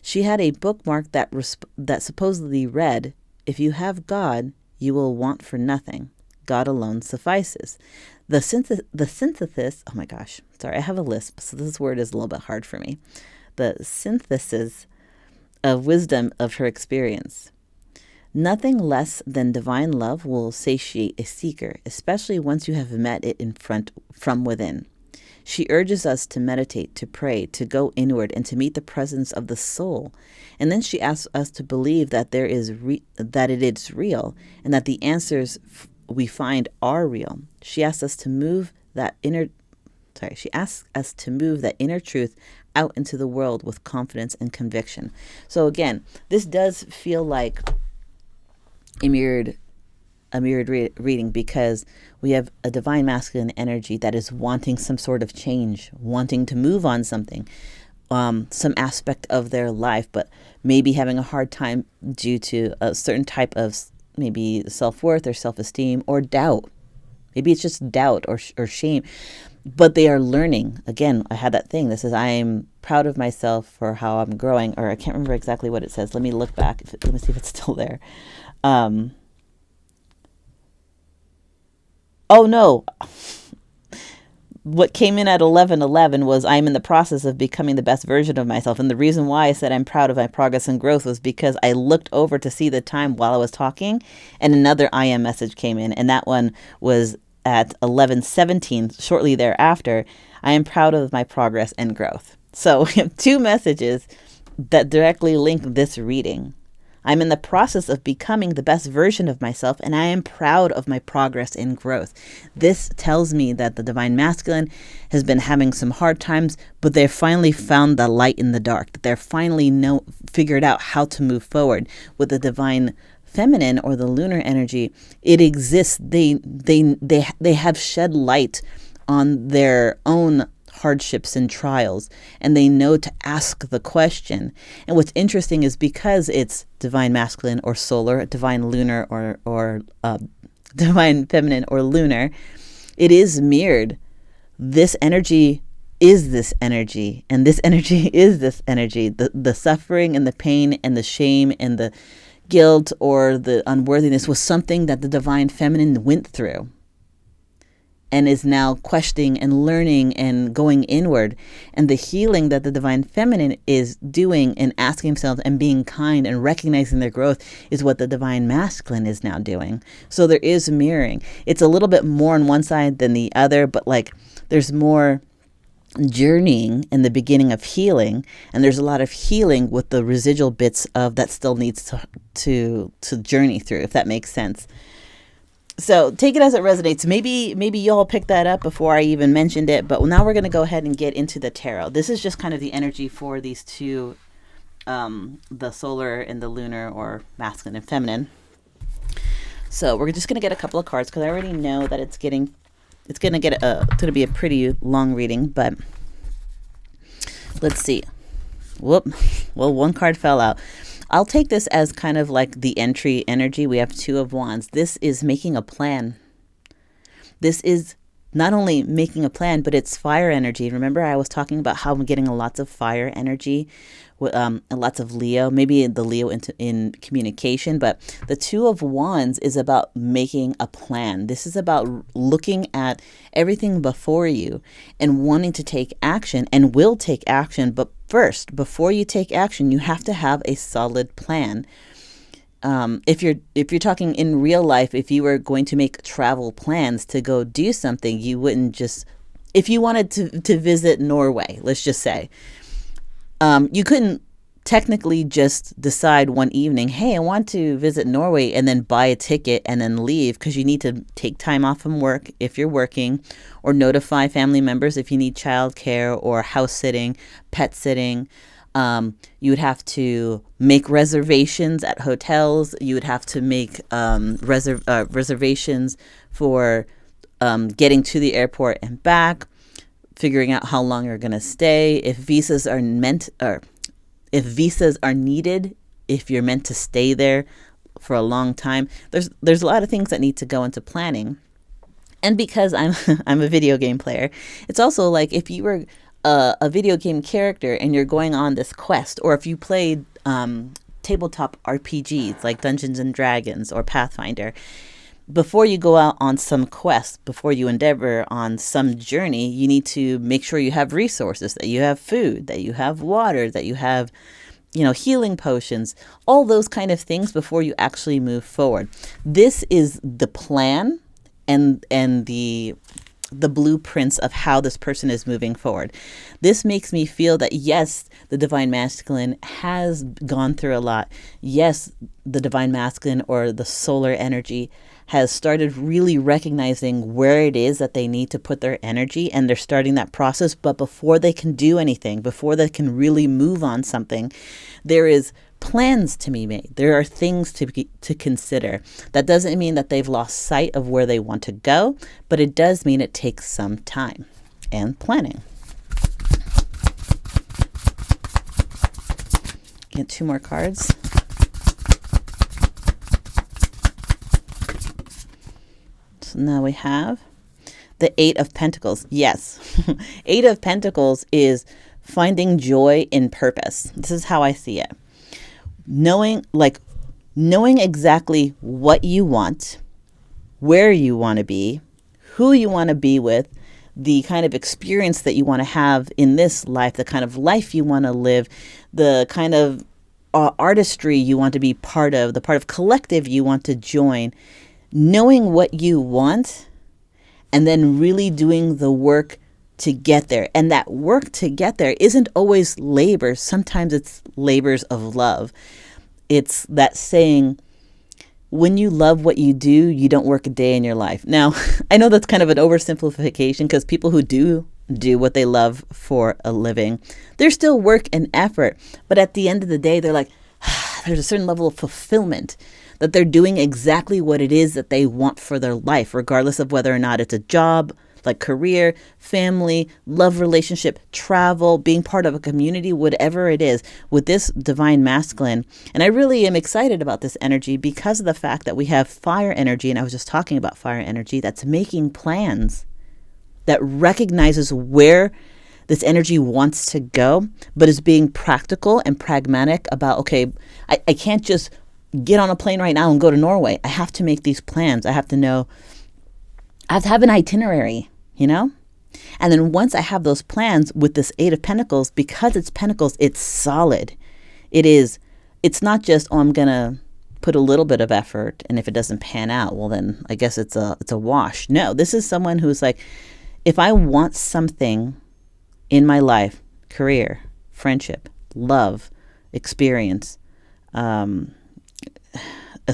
She had a bookmark that supposedly read, "If you have God, you will want for nothing. God alone suffices." The synthesis, oh my gosh, sorry, I have a lisp, so this word is a little bit hard for me. The synthesis of wisdom of her experience. Nothing less than divine love will satiate a seeker, especially once you have met it from within. She urges us to meditate, to pray, to go inward, and to meet the presence of the soul. And then she asks us to believe that it is real, and that the answers we find are real. She asks us to move that inner truth out into the world with confidence and conviction. So again, this does feel like a mirrored reading, because we have a divine masculine energy that is wanting some sort of change, wanting to move on something, some aspect of their life, but maybe having a hard time due to a certain type of maybe self-worth or self-esteem or doubt. Maybe it's just doubt or shame, but they are learning. Again, I had that thing that says, I am proud of myself for how I'm growing, or I can't remember exactly what it says. Let me look back. Let me see if it's still there. Oh no, what came in at 11:11 was, I'm in the process of becoming the best version of myself. And the reason why I said I'm proud of my progress and growth was because I looked over to see the time while I was talking, and another I am message came in, and that one was at 11:17, shortly thereafter. I am proud of my progress and growth. So we have two messages that directly link this reading. I'm in the process of becoming the best version of myself, and I am proud of my progress and growth. This tells me that the divine masculine has been having some hard times, but they've finally found the light in the dark. That they're finally figured out how to move forward. With the divine feminine or the lunar energy, it exists. They have shed light on their own hardships and trials, and they know to ask the question. And what's interesting is, because it's divine masculine or solar, divine lunar or divine feminine or lunar, it is mirrored. This energy is this energy, and this energy is this energy. The suffering and the pain and the shame and the guilt or the unworthiness was something that the divine feminine went through, and is now questioning and learning and going inward. And the healing that the divine feminine is doing and asking themselves and being kind and recognizing their growth is what the divine masculine is now doing. So there is mirroring. It's a little bit more on one side than the other, but like there's more journeying in the beginning of healing, and there's a lot of healing with the residual bits of that still needs to journey through, if that makes sense. So take it as it resonates. Maybe y'all picked that up before I even mentioned it, but now we're going to go ahead and get into the tarot. This is just kind of the energy for these two, the solar and the lunar, or masculine and feminine. So we're just going to get a couple of cards, because I already know that it's getting it's going to get it's going to be a pretty long reading, but let's see. Whoop. Well, one card fell out. I'll take this as kind of like the entry energy. We have Two of Wands. This is making a plan. This is not only making a plan, but it's fire energy. Remember, I was talking about how I'm getting lots of fire energy, and lots of Leo, maybe the Leo in communication, but the Two of Wands is about making a plan. This is about looking at everything before you and wanting to take action, and will take action. But first, before you take action, you have to have a solid plan. If you're talking in real life, if you were going to make travel plans to go do something, you wouldn't just, if you wanted to visit Norway, let's just say, you couldn't technically just decide one evening, hey, I want to visit Norway, and then buy a ticket and then leave, because you need to take time off from work if you're working, or notify family members if you need childcare or house sitting, pet sitting. You would have to make reservations at hotels. You would have to make reservations for getting to the airport and back, figuring out how long you're going to stay, if visas are needed, if you're meant to stay there for a long time. There's a lot of things that need to go into planning. And because I'm a video game player, it's also like if you were a video game character and you're going on this quest, or if you played tabletop RPGs like Dungeons and Dragons or Pathfinder, before you go out on some quest, before you endeavor on some journey, you need to make sure you have resources, that you have food, that you have water, that you have, healing potions, all those kind of things before you actually move forward. This is the plan and the blueprints of how this person is moving forward. This makes me feel that, yes, the Divine Masculine has gone through a lot. Yes, the Divine Masculine, or the solar energy, has started really recognizing where it is that they need to put their energy, and they're starting that process. But before they can do anything, before they can really move on something, there is plans to be made. There are things to consider. That doesn't mean that they've lost sight of where they want to go, but it does mean it takes some time and planning. Get 2 more cards. So now we have the 8 of Pentacles. Yes, 8 of Pentacles is finding joy in purpose. This is how I see it. Knowing exactly what you want, where you want to be, who you want to be with, the kind of experience that you want to have in this life, the kind of life you want to live, the kind of artistry you want to be part of, the part of collective you want to join. Knowing what you want and then really doing the work to get there. And that work to get there isn't always labor. Sometimes it's labors of love. It's that saying, when you love what you do, you don't work a day in your life. Now, I know that's kind of an oversimplification, because people who do what they love for a living, there's still work and effort. But at the end of the day, they're like, there's a certain level of fulfillment, that they're doing exactly what it is that they want for their life, regardless of whether or not it's a job, like career, family, love relationship, travel, being part of a community, whatever it is, with this Divine Masculine. And I really am excited about this energy because of the fact that we have fire energy, and I was just talking about fire energy, that's making plans, that recognizes where this energy wants to go, but is being practical and pragmatic about, okay, I can't just get on a plane right now and go to Norway. I have to make these plans. I have to know, I have to have an itinerary, And then once I have those plans with this 8 of Pentacles, because it's Pentacles, it's solid. It's not just, I'm going to put a little bit of effort, and if it doesn't pan out, well, then I guess it's a wash. No, this is someone who's like, if I want something in my life, career, friendship, love, experience, a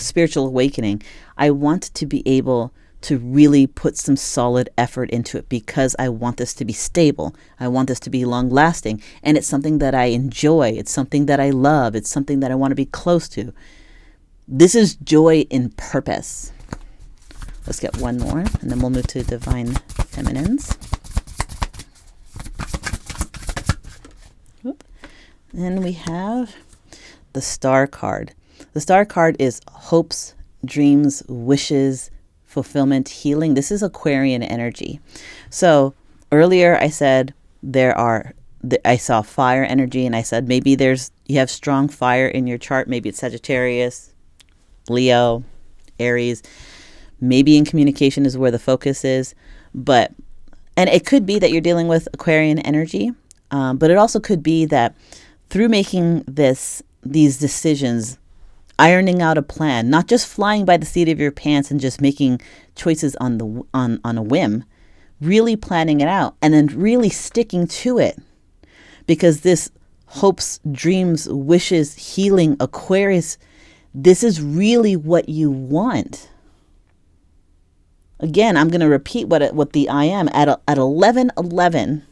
spiritual awakening, I want to be able to really put some solid effort into it, because I want this to be stable. I want this to be long lasting. And it's something that I enjoy. It's something that I love. It's something that I want to be close to. This is joy in purpose. Let's get one more, and then we'll move to Divine feminines. And we have the Star card. The Star card is hopes, dreams, wishes, fulfillment, healing. This is Aquarian energy. So earlier I said I saw fire energy, and I said maybe you have strong fire in your chart. Maybe it's Sagittarius, Leo, Aries. Maybe in communication is where the focus is. And it could be that you're dealing with Aquarian energy, but it also could be that through making these decisions, ironing out a plan, not just flying by the seat of your pants and just making choices on a whim, really planning it out and then really sticking to it. Because this hopes, dreams, wishes, healing, Aquarius, this is really what you want. Again, I'm going to repeat what the I am. At 11:11,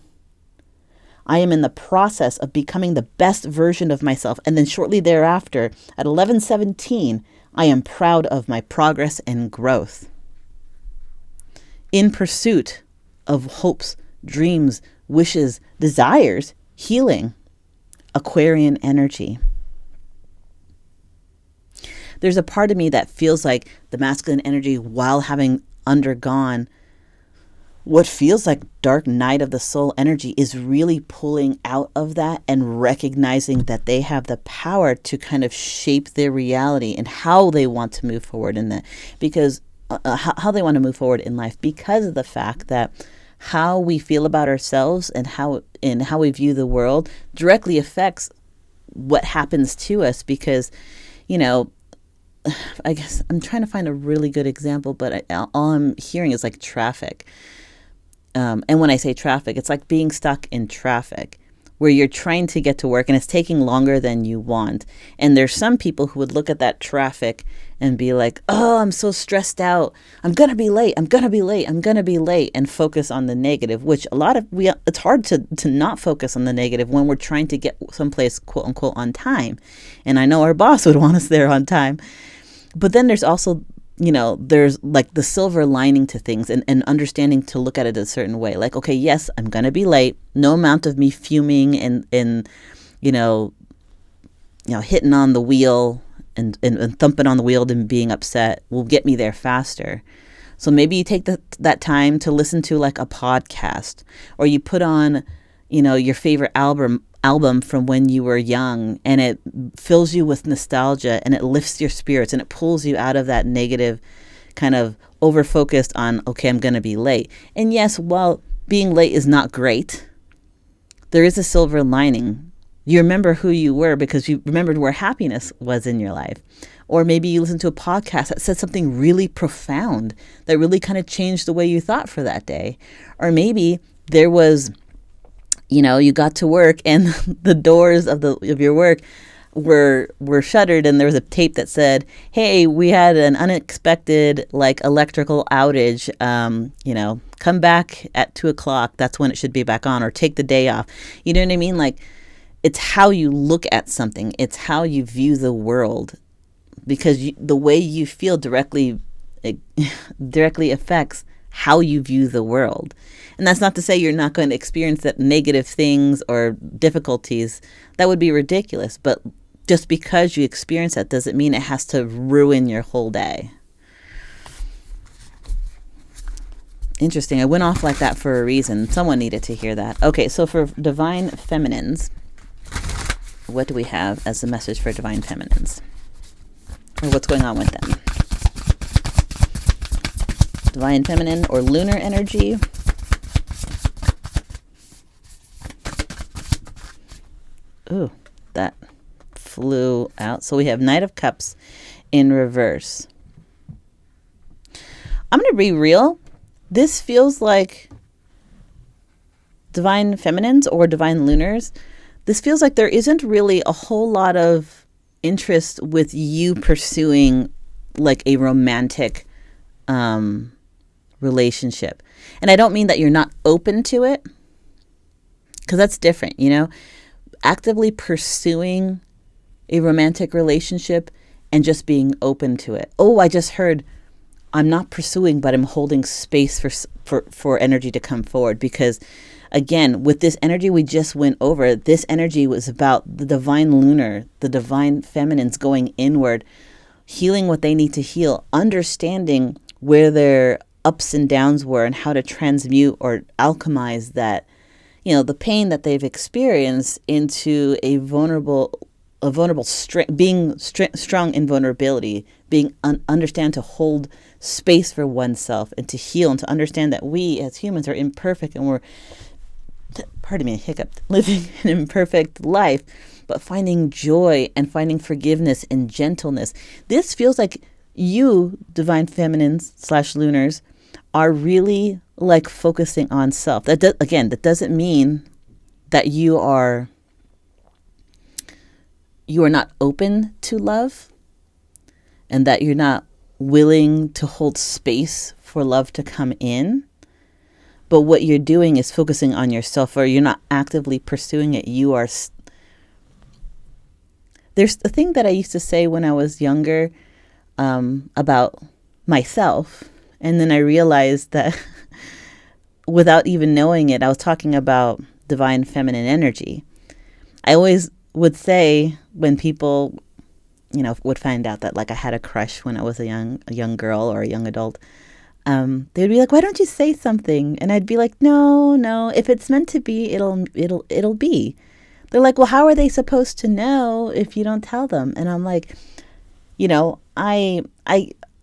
I am in the process of becoming the best version of myself. And then shortly thereafter, at 11:17, I am proud of my progress and growth. In pursuit of hopes, dreams, wishes, desires, healing, Aquarian energy. There's a part of me that feels like the masculine energy, while having undergone what feels like dark night of the soul energy, is really pulling out of that and recognizing that they have the power to kind of shape their reality and how they want to move forward in that, because how they want to move forward in life, because of the fact that how we feel about ourselves and how we view the world directly affects what happens to us. Because, I guess I'm trying to find a really good example, but all I'm hearing is like traffic. And when I say traffic, it's like being stuck in traffic where you're trying to get to work and it's taking longer than you want. And there's some people who would look at that traffic and be like, oh, I'm so stressed out. I'm going to be late. I'm going to be late. I'm going to be late, and focus on the negative, which it's hard to not focus on the negative when we're trying to get someplace, quote unquote, on time. And I know our boss would want us there on time. But then there's also, there's like the silver lining to things, and understanding to look at it a certain way. Like, okay, yes, I'm going to be late. No amount of me fuming and hitting on the wheel and thumping on the wheel and being upset will get me there faster. So maybe you take that time to listen to like a podcast, or you put on, your favorite album from when you were young, and it fills you with nostalgia and it lifts your spirits and it pulls you out of that negative kind of over-focused on, okay, I'm going to be late. And yes, while being late is not great, there is a silver lining. You remember who you were because you remembered where happiness was in your life. Or maybe you listen to a podcast that said something really profound that really kind of changed the way you thought for that day. Or maybe there was, you got to work and the doors of your work were shuttered, and there was a tape that said, hey, we had an unexpected electrical outage, come back at 2:00. That's when it should be back on, or take the day off. You know what I mean? It's how you look at something. It's how you view the world, because the way you feel directly affects how you view the world. And that's not to say you're not going to experience that negative things or difficulties. That would be ridiculous. But just because you experience that doesn't mean it has to ruin your whole day. Interesting. I went off like that for a reason. Someone needed to hear that. Okay, so for Divine Feminines, what do we have as the message for Divine Feminines? Or what's going on with them? Divine Feminine or lunar energy. Ooh, that flew out. So we have Knight of Cups in reverse. I'm going to be real. This feels like Divine Feminines or Divine Lunars. This feels like there isn't really a whole lot of interest with you pursuing a romantic relationship. And I don't mean that you're not open to it, because that's different, actively pursuing a romantic relationship and just being open to it. Oh, I just heard I'm not pursuing, but I'm holding space for energy to come forward. Because again, with this energy we just went over, this energy was about the divine lunar, the divine feminines going inward, healing what they need to heal, understanding where their ups and downs were and how to transmute or alchemize that, the pain that they've experienced into a vulnerable strength, being strong in vulnerability, being understand to hold space for oneself and to heal, and to understand that we as humans are imperfect and we're, pardon me, I hiccuped, living an imperfect life, but finding joy and finding forgiveness and gentleness. This feels like you, divine feminines / lunars, are really like focusing on self. That doesn't mean that you are not open to love and that you're not willing to hold space for love to come in. But what you're doing is focusing on yourself, or you're not actively pursuing it. You are. There's a thing that I used to say when I was younger about myself. And then I realized that without even knowing it, I was talking about divine feminine energy. I always would say when people, would find out that like I had a crush when I was a young girl or a young adult, they'd be like, "Why don't you say something?" And I'd be like, "No, if it's meant to be, it'll be." They're like, "Well, how are they supposed to know if you don't tell them?" And I'm like,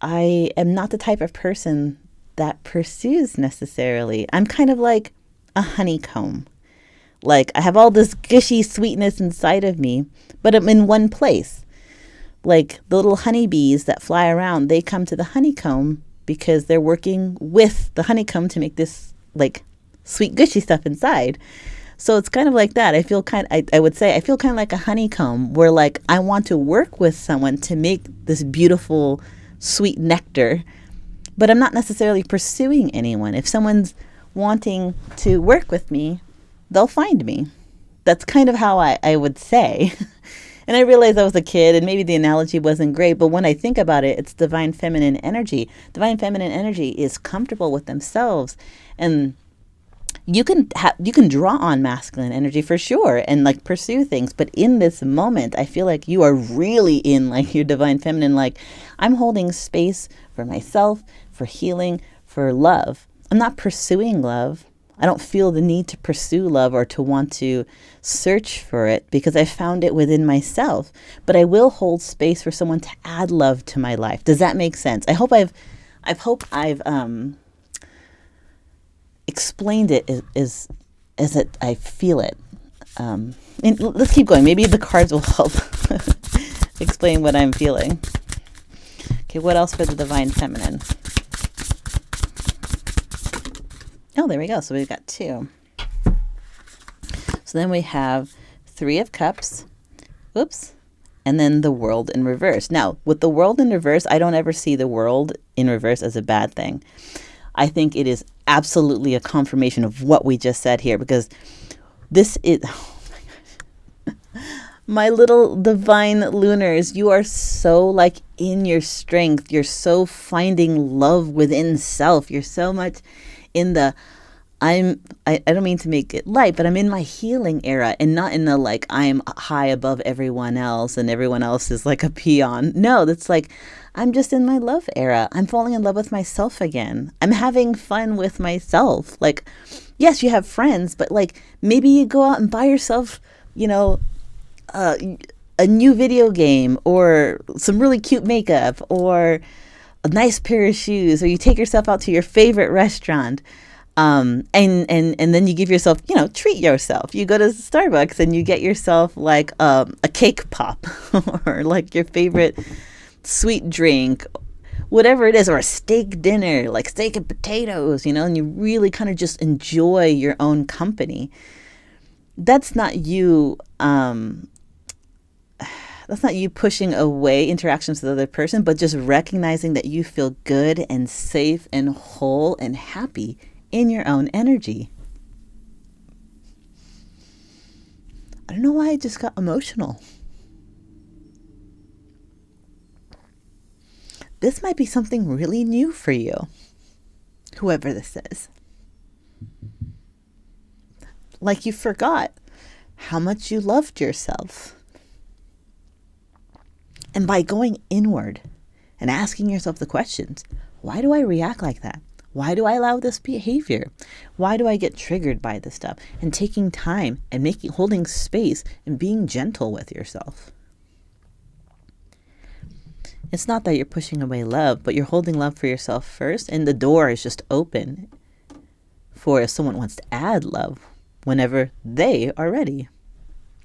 I am not the type of person that pursues necessarily. I'm kind of like a honeycomb. Like I have all this gushy sweetness inside of me, but I'm in one place. Like the little honeybees that fly around, they come to the honeycomb because they're working with the honeycomb to make this like sweet gushy stuff inside. So it's kind of like that. I feel I would say I feel kind of like a honeycomb, where like I want to work with someone to make this beautiful sweet nectar, but I'm not necessarily pursuing anyone. If someone's wanting to work with me, they'll find me. That's kind of how I would say. And I realized I was a kid and maybe the analogy wasn't great, but when I think about it, it's divine feminine energy. Divine feminine energy is comfortable with themselves, and you can draw on masculine energy for sure and like pursue things. But in this moment, I feel like you are really in like your divine feminine, like I'm holding space for myself, for healing, for love. I'm not pursuing love. I don't feel the need to pursue love or to want to search for it because I found it within myself. But I will hold space for someone to add love to my life. Does that make sense? I hope I've explained it as it I feel it. And let's keep going. Maybe the cards will help explain what I'm feeling. Okay, what else for the divine feminine? Oh, there we go. So we've got 2. So then we have 3 of Cups. Oops. And then the World in reverse. Now, with the World in reverse, I don't ever see the World in reverse as a bad thing. I think it is absolutely a confirmation of what we just said here, because this is, oh my gosh, my little divine lunars, you are so like in your strength. You're so finding love within self. You're so much in the, I don't mean to make it light, but I'm in my healing era, and not in the like I'm high above everyone else and everyone else is like a peon. No, that's like I'm just in my love era. I'm falling in love with myself again. I'm having fun with myself. Like, yes, you have friends, but like maybe you go out and buy yourself, a new video game or some really cute makeup or a nice pair of shoes, or you take yourself out to your favorite restaurant. And then you give yourself, treat yourself. You go to Starbucks and you get yourself like a cake pop or like your favorite sweet drink, whatever it is, or a steak dinner, like steak and potatoes, and you really kind of just enjoy your own company. That's not you. That's not you pushing away interactions with the other person, but just recognizing that you feel good and safe and whole and happy in your own energy. I don't know why I just got emotional. this might be something really new for you, whoever this is. Like you forgot how much you loved yourself. And by going inward and asking yourself the questions, why do I react like that? Why do I allow this behavior? Why do I get triggered by this stuff? And taking time and holding space and being gentle with yourself. It's not that you're pushing away love, but you're holding love for yourself first, and the door is just open for if someone wants to add love whenever they are ready.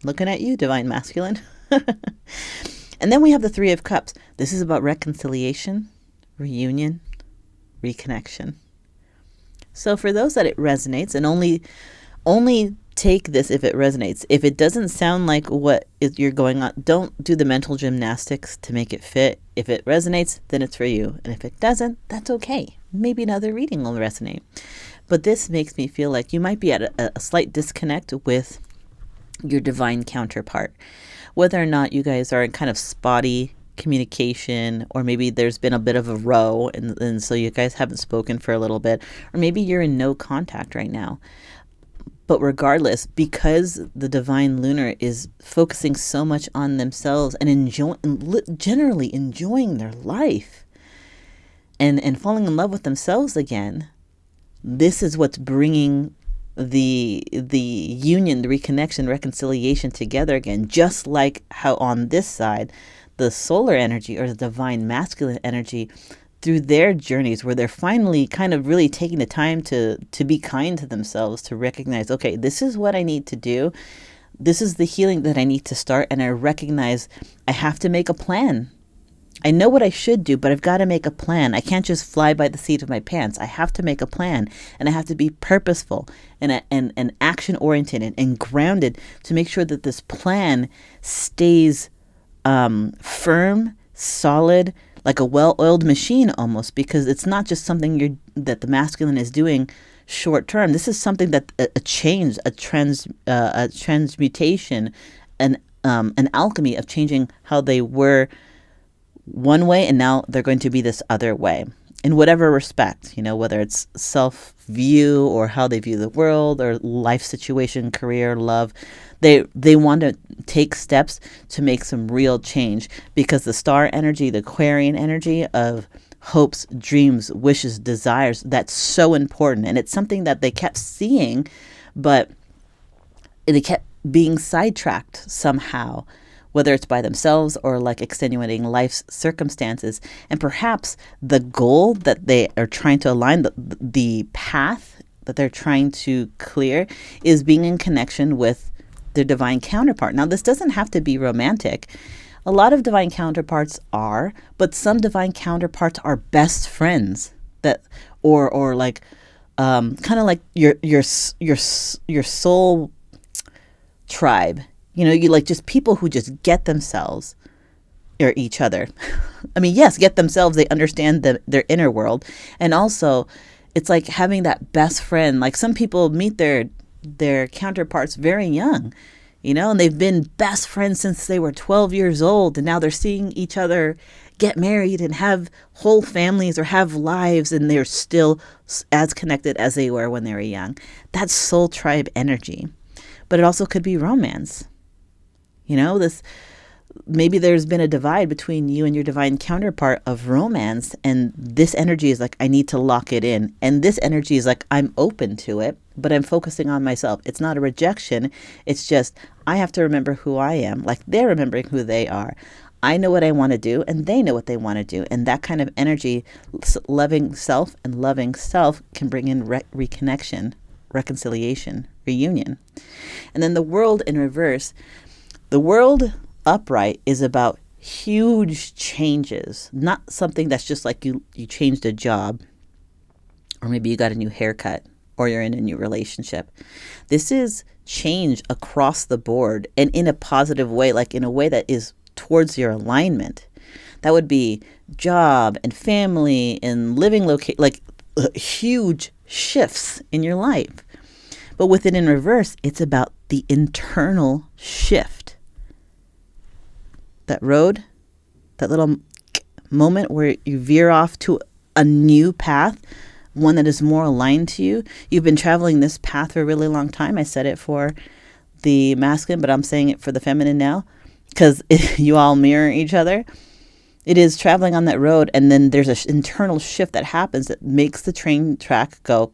Looking at you, Divine Masculine. And then we have the Three of Cups. This is about reconciliation, reunion, reconnection. So for those that it resonates, and only take this if it resonates. If it doesn't sound like what you're going on, don't do the mental gymnastics to make it fit. If it resonates, then it's for you. And if it doesn't, that's okay. Maybe another reading will resonate. But this makes me feel like you might be at a slight disconnect with your divine counterpart. Whether or not you guys are in kind of spotty communication, or maybe there's been a bit of a row and so you guys haven't spoken for a little bit, or maybe you're in no contact right now. But regardless, because the divine lunar is focusing so much on themselves and generally enjoying their life and falling in love with themselves again, this is what's bringing the union, the reconnection, reconciliation together again. Just like how on this side, the solar energy or the divine masculine energy, through their journeys where they're finally kind of really taking the time to be kind to themselves, to recognize, okay, this is what I need to do. This is the healing that I need to start. And I recognize I have to make a plan. I know what I should do, but I've got to make a plan. I can't just fly by the seat of my pants. I have to make a plan, and I have to be purposeful and action oriented and grounded to make sure that this plan stays firm, solid, like a well-oiled machine almost, because it's not just something that the masculine is doing short term. This is something that a change, a transmutation, an alchemy of changing how they were one way and now they're going to be this other way in whatever respect, whether it's self-view or how they view the world or life situation, career, love. They want to take steps to make some real change, because the star energy, the Aquarian energy of hopes, dreams, wishes, desires, that's so important. And it's something that they kept seeing, but they kept being sidetracked somehow, whether it's by themselves or like extenuating life's circumstances. And perhaps the goal that they are trying to align, the path that they're trying to clear, is being in connection with their divine counterpart. Now, this doesn't have to be romantic. A lot of divine counterparts are, but some divine counterparts are best friends or like kind of like your soul tribe. You like just people who just get themselves or each other. I mean, yes, get themselves. They understand their inner world. And also, it's like having that best friend. Like some people meet their counterparts very young, and they've been best friends since they were 12 years old. And now they're seeing each other get married and have whole families or have lives. And they're still as connected as they were when they were young. That's soul tribe energy. But it also could be romance. Maybe there's been a divide between you and your divine counterpart of romance, and this energy is like, I need to lock it in. And this energy is like, I'm open to it, but I'm focusing on myself. It's not a rejection. It's just, I have to remember who I am, like they're remembering who they are. I know what I want to do, and they know what they want to do. And that kind of energy, loving self and loving self, can bring in reconnection, reconciliation, reunion. And then the world in reverse. The world upright is about huge changes, not something that's just like you changed a job, or maybe you got a new haircut, or you're in a new relationship. This is change across the board, and in a positive way, like in a way that is towards your alignment. That would be job and family and living location, like huge shifts in your life. But with it in reverse, it's about the internal shift. That road, that little moment where you veer off to a new path, one that is more aligned to you. You've been traveling this path for a really long time. I said it for the masculine, but I'm saying it for the feminine now because you all mirror each other. It is traveling on that road, and then there's an internal shift that happens that makes the train track go,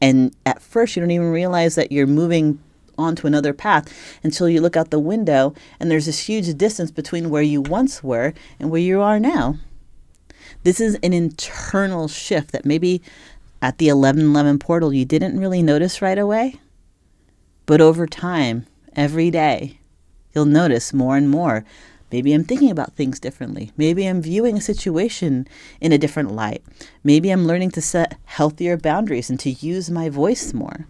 and at first you don't even realize that you're moving onto another path until you look out the window and there's this huge distance between where you once were and where you are now. This is an internal shift that maybe at the 1111 portal you didn't really notice right away, but over time, every day, you'll notice more and more. Maybe I'm thinking about things differently. Maybe I'm viewing a situation in a different light. Maybe I'm learning to set healthier boundaries and to use my voice more.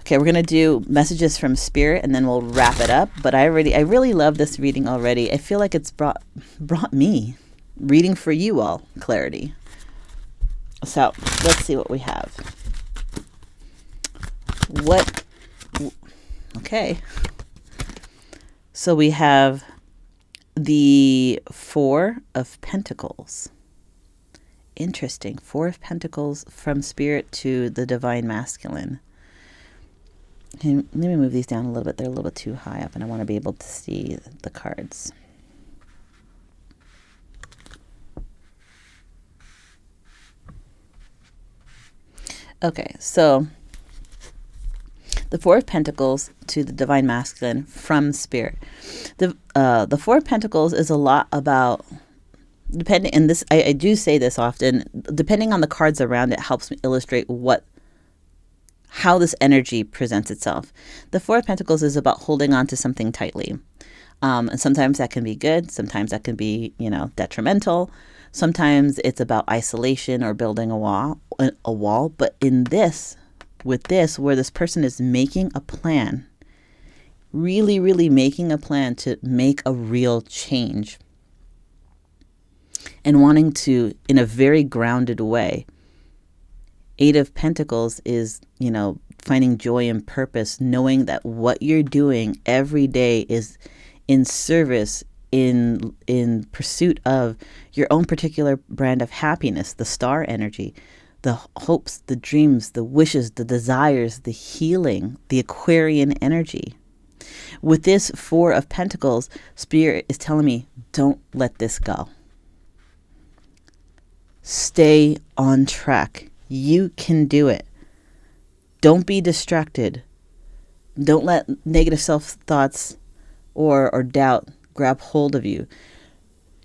Okay, we're going to do messages from Spirit and then we'll wrap it up. But I really love this reading already. I feel like it's brought me reading for you all clarity. So let's see what we have. Okay. So we have the Four of Pentacles. Interesting. Four of Pentacles from Spirit to the Divine Masculine. And let me move these down a little bit. They're a little bit too high up and I want to be able to see the cards. Okay, so the Four of Pentacles to the Divine Masculine from Spirit. The Four of Pentacles is a lot about, depending, and this I do say this often, depending on the cards around it helps me illustrate how this energy presents itself. The Four of Pentacles is about holding on to something tightly. And sometimes that can be good. Sometimes that can be, detrimental. Sometimes it's about isolation or building a wall. But with this, where this person is making a plan, really, really making a plan to make a real change and wanting to, in a very grounded way. Eight of Pentacles is, finding joy and purpose, knowing that what you're doing every day is in service, in pursuit of your own particular brand of happiness, the star energy, the hopes, the dreams, the wishes, the desires, the healing, the Aquarian energy. With this Four of Pentacles, Spirit is telling me, don't let this go. Stay on track. You can do it. Don't be distracted. Don't let negative self-thoughts or doubt grab hold of you.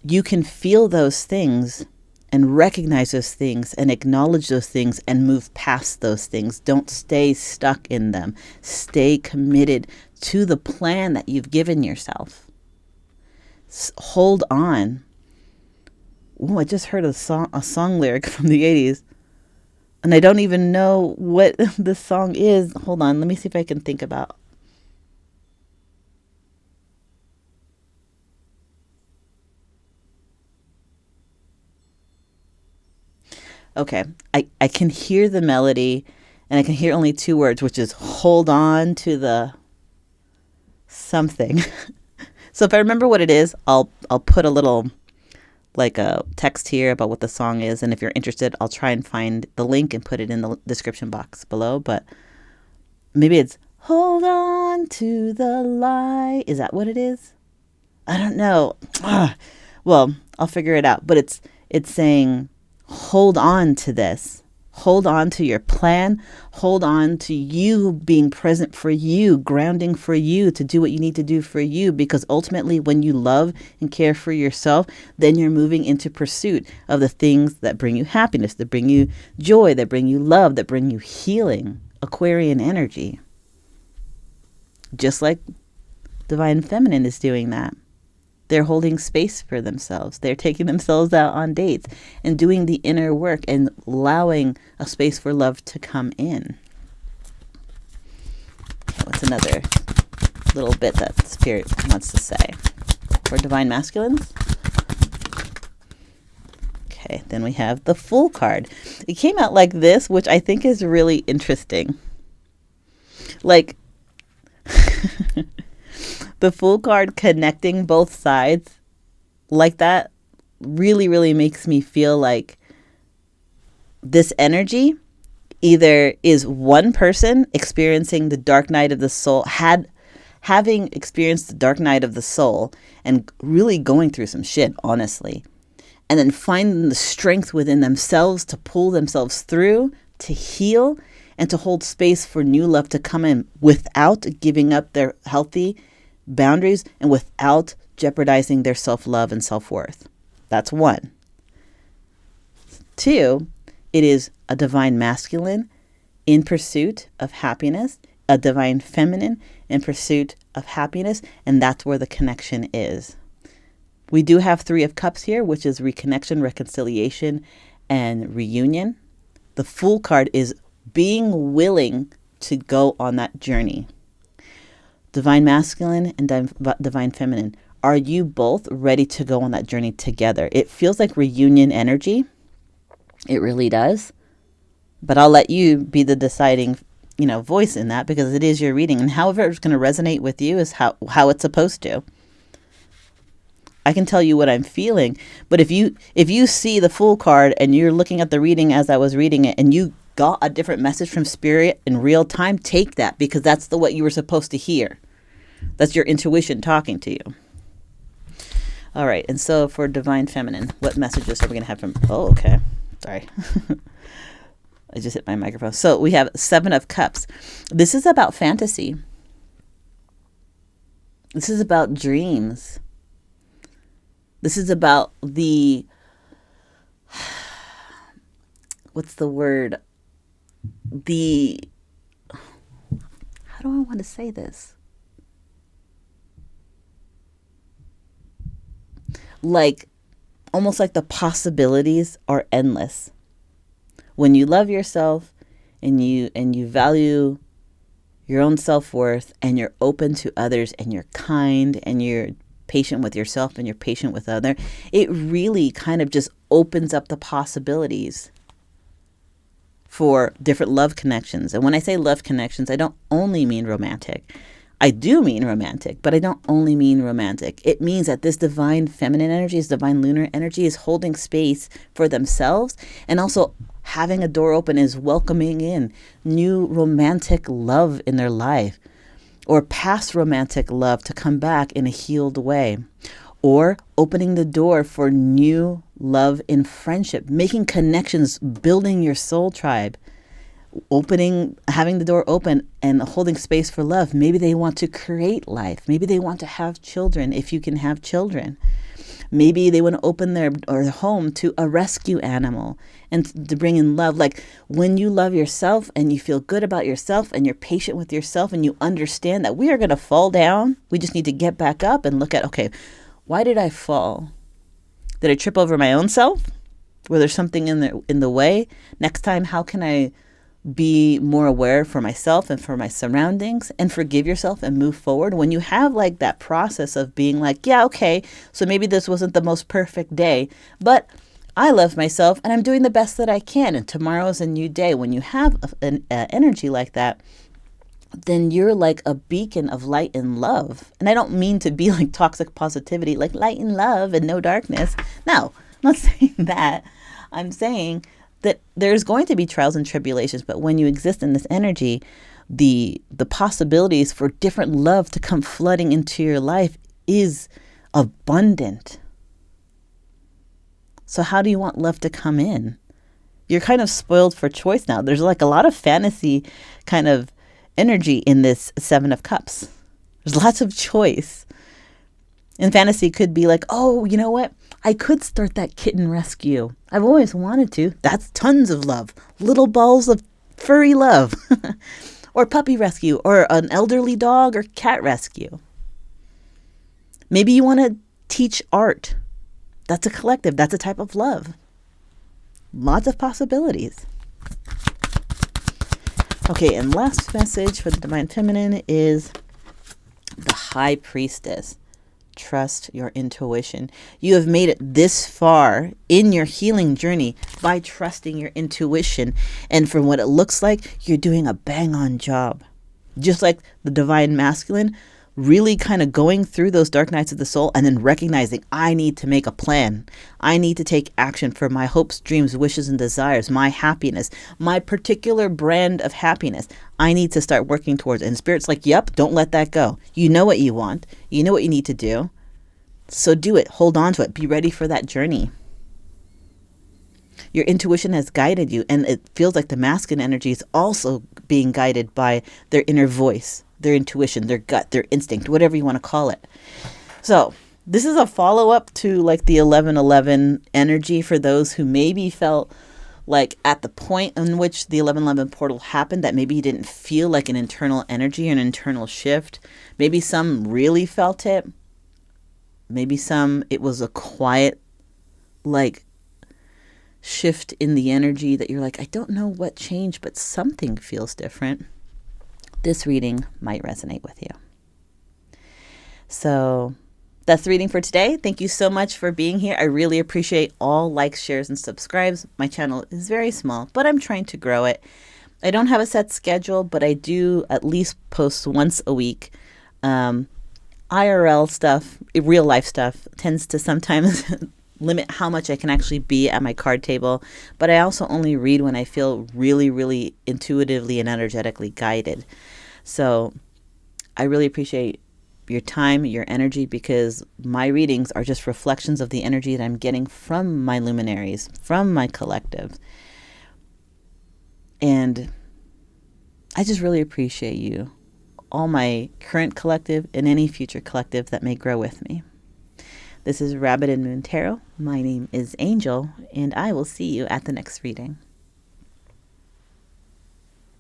You can feel those things and recognize those things and acknowledge those things and move past those things. Don't stay stuck in them. Stay committed to the plan that you've given yourself. Hold on. Oh, I just heard a song lyric from the 80s. And I don't even know what the song is. Hold on. Let me see if I can think about. Okay. I can hear the melody and I can hear only two words, which is hold on to the something. So if I remember what it is, I'll put a little a text here about what the song is, and if you're interested, I'll try and find the link and put it in the description box below. But maybe it's hold on to the light. Is that what it is? I don't know. Well, I'll figure it out. But it's saying hold on to this. Hold on to your plan. Hold on to you being present for you, grounding for you, to do what you need to do for you. Because ultimately, when you love and care for yourself, then you're moving into pursuit of the things that bring you happiness, that bring you joy, that bring you love, that bring you healing. Aquarian energy. Just like Divine Feminine is doing that. They're holding space for themselves. They're taking themselves out on dates and doing the inner work and allowing a space for love to come in. Okay, what's another little bit that Spirit wants to say? For Divine Masculines? Okay, then we have the Fool card. It came out like this, which I think is really interesting. The Fool card connecting both sides like that really, really makes me feel like this energy either is one person experiencing the dark night of the soul, having experienced the dark night of the soul and really going through some shit, honestly, and then finding the strength within themselves to pull themselves through, to heal, and to hold space for new love to come in without giving up their healthy boundaries and without jeopardizing their self-love and self-worth. That's one. Two, it is a divine masculine in pursuit of happiness, a divine feminine in pursuit of happiness, and that's where the connection is. We do have Three of Cups here, which is reconnection, reconciliation, and reunion. The Fool card is being willing to go on that journey. Divine masculine and divine feminine. Are you both ready to go on that journey together? It feels like reunion energy. It really does. But I'll let you be the deciding, voice in that, because it is your reading. And however it's going to resonate with you is how it's supposed to. I can tell you what I'm feeling, but if you see the Fool card and you're looking at the reading as I was reading it and you got a different message from Spirit in real time, take that, because that's what you were supposed to hear. That's your intuition talking to you. All right, and so for Divine Feminine, what messages are we going to have from... Oh, okay. Sorry. I just hit my microphone. So we have Seven of Cups. This is about fantasy. This is about dreams. This is about the... What's the word? How do I want to say this? Like, almost like the possibilities are endless. When you love yourself and you value your own self-worth and you're open to others and you're kind and you're patient with yourself and you're patient with others, it really kind of just opens up the possibilities for different love connections. And when I say love connections, I don't only mean romantic. I do mean romantic, but I don't only mean romantic. It means that this divine feminine energy, this divine lunar energy is holding space for themselves, and also having a door open is welcoming in new romantic love in their life, or past romantic love to come back in a healed way, or opening the door for new love in friendship, making connections, building your soul tribe, having the door open and holding space for love. Maybe they want to create life. Maybe they want to have children if you can have children. Maybe they want to open their home to a rescue animal and to bring in love. Like, when you love yourself and you feel good about yourself and you're patient with yourself and you understand that we are going to fall down, we just need to get back up and look at, okay, why did I fall? Did I trip over my own self? Was there something in the way? Next time, how can I be more aware for myself and for my surroundings, and forgive yourself and move forward? When you have like that process of being like, yeah, okay, so maybe this wasn't the most perfect day, but I love myself and I'm doing the best that I can, and tomorrow's a new day. When you have an energy like that, then you're like a beacon of light and love. And I don't mean to be like toxic positivity, like light and love and no darkness. No, I'm not saying that. I'm saying that there's going to be trials and tribulations, but when you exist in this energy, the possibilities for different love to come flooding into your life is abundant. So how do you want love to come in? You're kind of spoiled for choice now. There's like a lot of fantasy kind of energy in this Seven of Cups. There's lots of choice. And fantasy could be like, oh, you know what? I could start that kitten rescue. I've always wanted to. That's tons of love. Little balls of furry love. Or puppy rescue, or an elderly dog or cat rescue. Maybe you want to teach art. That's a collective. That's a type of love. Lots of possibilities. Okay, and last message for the Divine Feminine is the High Priestess. Trust your intuition. You have made it this far in your healing journey by trusting your intuition. And from what it looks like, you're doing a bang-on job. Just like the Divine Masculine, really kind of going through those dark nights of the soul and then recognizing I need to make a plan. I need to take action for my hopes, dreams, wishes, and desires, my happiness, my particular brand of happiness. I need to start working towards it. And Spirit's like, yep, don't let that go. You know what you want. You know what you need to do. So do it. Hold on to it. Be ready for that journey. Your intuition has guided you, and it feels like the masculine energy is also being guided by their inner voice, their intuition, their gut, their instinct, whatever you want to call it. So this is a follow-up to like the 1111 energy for those who maybe felt like at the point in which the 1111 portal happened that maybe you didn't feel like an internal energy or an internal shift. Maybe some really felt it. Maybe some, it was a quiet, like, shift in the energy that you're like, I don't know what changed, but something feels different. This reading might resonate with you. So that's the reading for today. Thank you so much for being here. I really appreciate all likes, shares, and subscribes. My channel is very small, but I'm trying to grow it. I don't have a set schedule, but I do at least post once a week. IRL stuff, real life stuff, tends to sometimes limit how much I can actually be at my card table. But I also only read when I feel really, really intuitively and energetically guided. So I really appreciate your time, your energy, because my readings are just reflections of the energy that I'm getting from my luminaries, from my collective. And I just really appreciate you, all my current collective and any future collective that may grow with me. This is Rabbit and Moon Tarot. My name is Angel, and I will see you at the next reading.